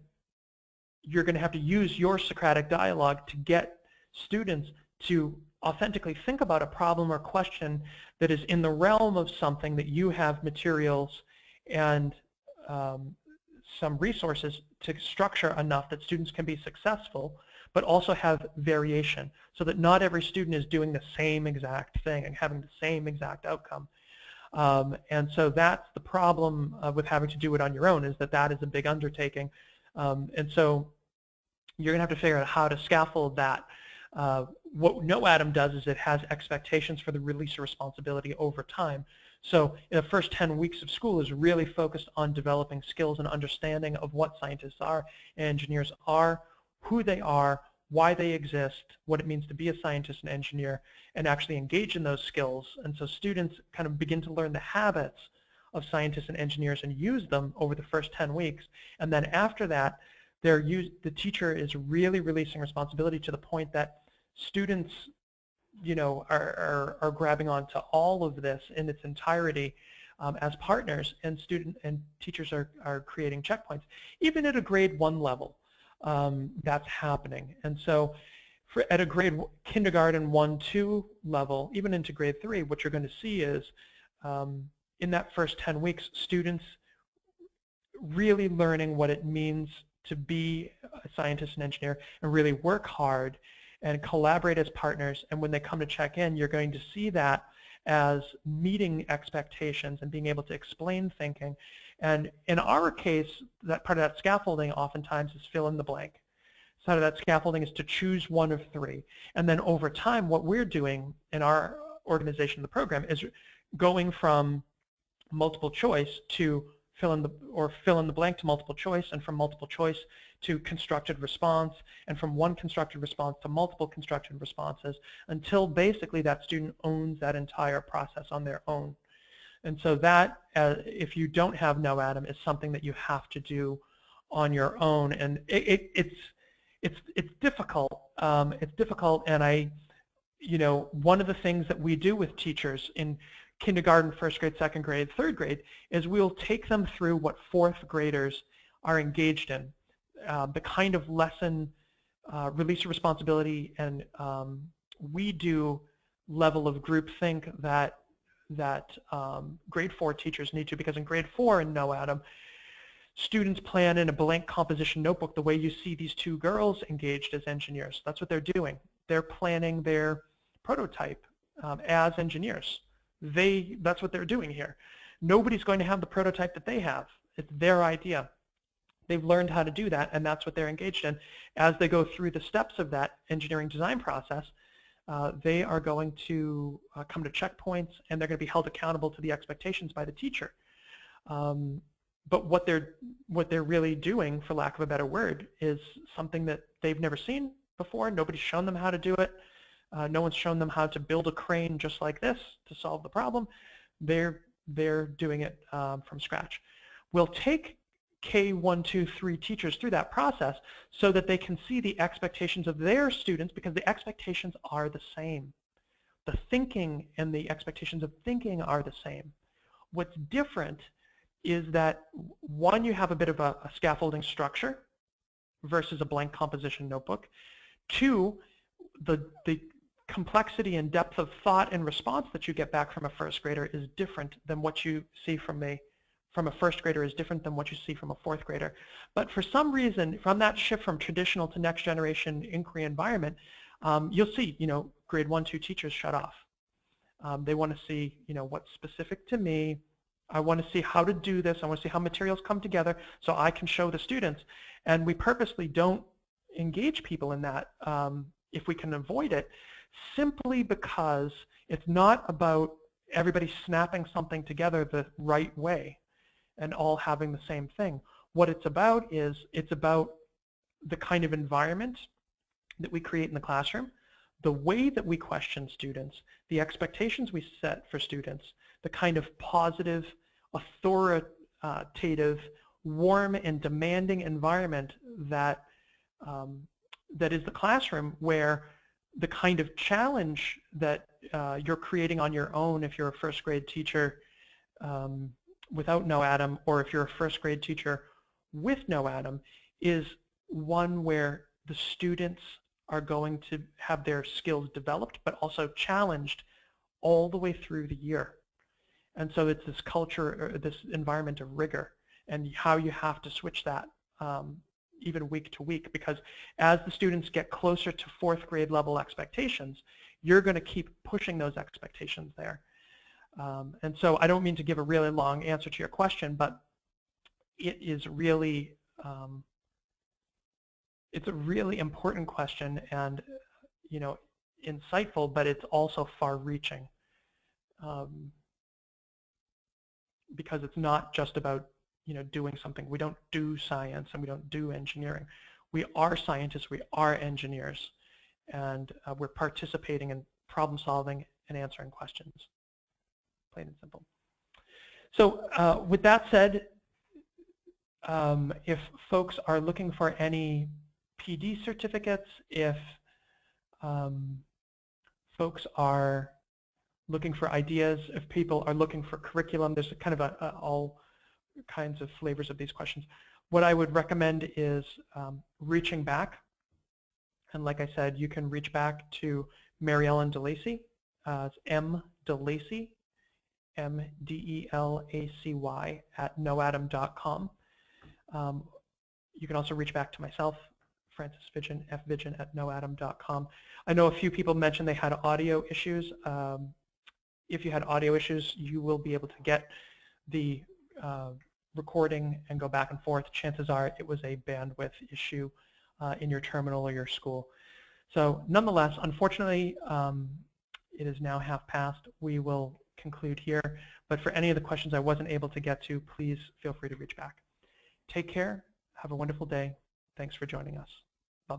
[SPEAKER 1] you're going to have to use your Socratic dialogue to get students to authentically think about a problem or question that is in the realm of something that you have materials and some resources to structure enough that students can be successful, but also have variation, so that not every student is doing the same exact thing and having the same exact outcome. And so that's the problem with having to do it on your own, is that that is a big undertaking. And so you're going to have to figure out how to scaffold that. What KnowAtom does is it has expectations for the release of responsibility over time. So in the first 10 weeks of school is really focused on developing skills and understanding of what scientists are and engineers are, who they are, why they exist, what it means to be a scientist and engineer, and actually engage in those skills. And so students kind of begin to learn the habits of scientists and engineers and use them over the first 10 weeks. And then after that, the teacher is really releasing responsibility to the point that students, are grabbing onto all of this in its entirety as partners, and teachers are creating checkpoints. Even at a grade 1 level, that's happening. And so at a kindergarten 1-2 level, even into grade 3, what you're going to see is in that first 10 weeks, students really learning what it means to be a scientist and engineer and really work hard and collaborate as partners. And when they come to check in, you're going to see that as meeting expectations and being able to explain thinking. And in our case, that part of that scaffolding oftentimes is fill in the blank. Side of that scaffolding is to choose one of 3. And then over time, what we're doing in our organization, the program, is going from multiple choice to fill in the blank to multiple choice, and from multiple choice to constructed response, and from one constructed response to multiple constructed responses, until basically that student owns that entire process on their own. And so that, if you don't have KnowAtom, is something that you have to do on your own, and it's difficult. It's difficult, and one of the things that we do with teachers in kindergarten, first grade, second grade, third grade, is we'll take them through what fourth graders are engaged in. the kind of lesson release of responsibility and we do level of groupthink that grade 4 teachers need to, because in grade 4 in KnowAtom, students plan in a blank composition notebook the way you see these two girls engaged as engineers. That's what they're doing. They're planning their prototype as engineers. That's what they're doing here. Nobody's going to have the prototype that they have. It's their idea. They've learned how to do that, and that's what they're engaged in. As they go through the steps of that engineering design process, they are going to come to checkpoints, and they're going to be held accountable to the expectations by the teacher. But what they're really doing, for lack of a better word, is something that they've never seen before. Nobody's shown them how to do it. No one's shown them how to build a crane just like this to solve the problem. They're doing it from scratch. We'll take K1, 2, 3 teachers through that process so that they can see the expectations of their students, because the expectations are the same. The thinking and the expectations of thinking are the same. What's different is that, one, you have a bit of a scaffolding structure versus a blank composition notebook. Two, the complexity and depth of thought and response that you get back from a first grader is different than what you see from a first grader, is different than what you see from a fourth grader. But for some reason, from that shift from traditional to next generation inquiry environment, you'll see, grade 1, 2 teachers shut off. They want to see, what's specific to me. I want to see how to do this. I want to see how materials come together so I can show the students. And we purposely don't engage people in that if we can avoid it, simply because it's not about everybody snapping something together the right way and all having the same thing. What it's about is, it's about the kind of environment that we create in the classroom, the way that we question students, the expectations we set for students, the kind of positive, authoritative, warm and demanding environment that is the classroom, where the kind of challenge that you're creating on your own if you're a first grade teacher without KnowAtom, or if you're a first grade teacher with KnowAtom, is one where the students are going to have their skills developed but also challenged all the way through the year. And so it's this culture, or this environment of rigor, and how you have to switch that even week to week, because as the students get closer to fourth grade level expectations, you're going to keep pushing those expectations there. And so I don't mean to give a really long answer to your question, but it is really, it's a really important question, and insightful, but it's also far-reaching, because it's not just about doing something. We don't do science and we don't do engineering. We are scientists, we are engineers, and we're participating in problem solving and answering questions, plain and simple. So with that said, if folks are looking for any PD certificates, if folks are looking for ideas, if people are looking for curriculum, there's kind of all kinds of flavors of these questions. What I would recommend is reaching back, and like I said, you can reach back to Mary Ellen DeLacy, it's M. DeLacy, M-D-E-L-A-C-Y @KnowAtom.com. You can also reach back to myself, Francis Vidgen, fvidgen @KnowAtom.com. I know a few people mentioned they had audio issues. If you had audio issues, you will be able to get the recording and go back and forth. Chances are it was a bandwidth issue in your terminal or your school. So nonetheless, unfortunately, it is now half past. We will conclude here. But for any of the questions I wasn't able to get to, please feel free to reach back. Take care. Have a wonderful day. Thanks for joining us.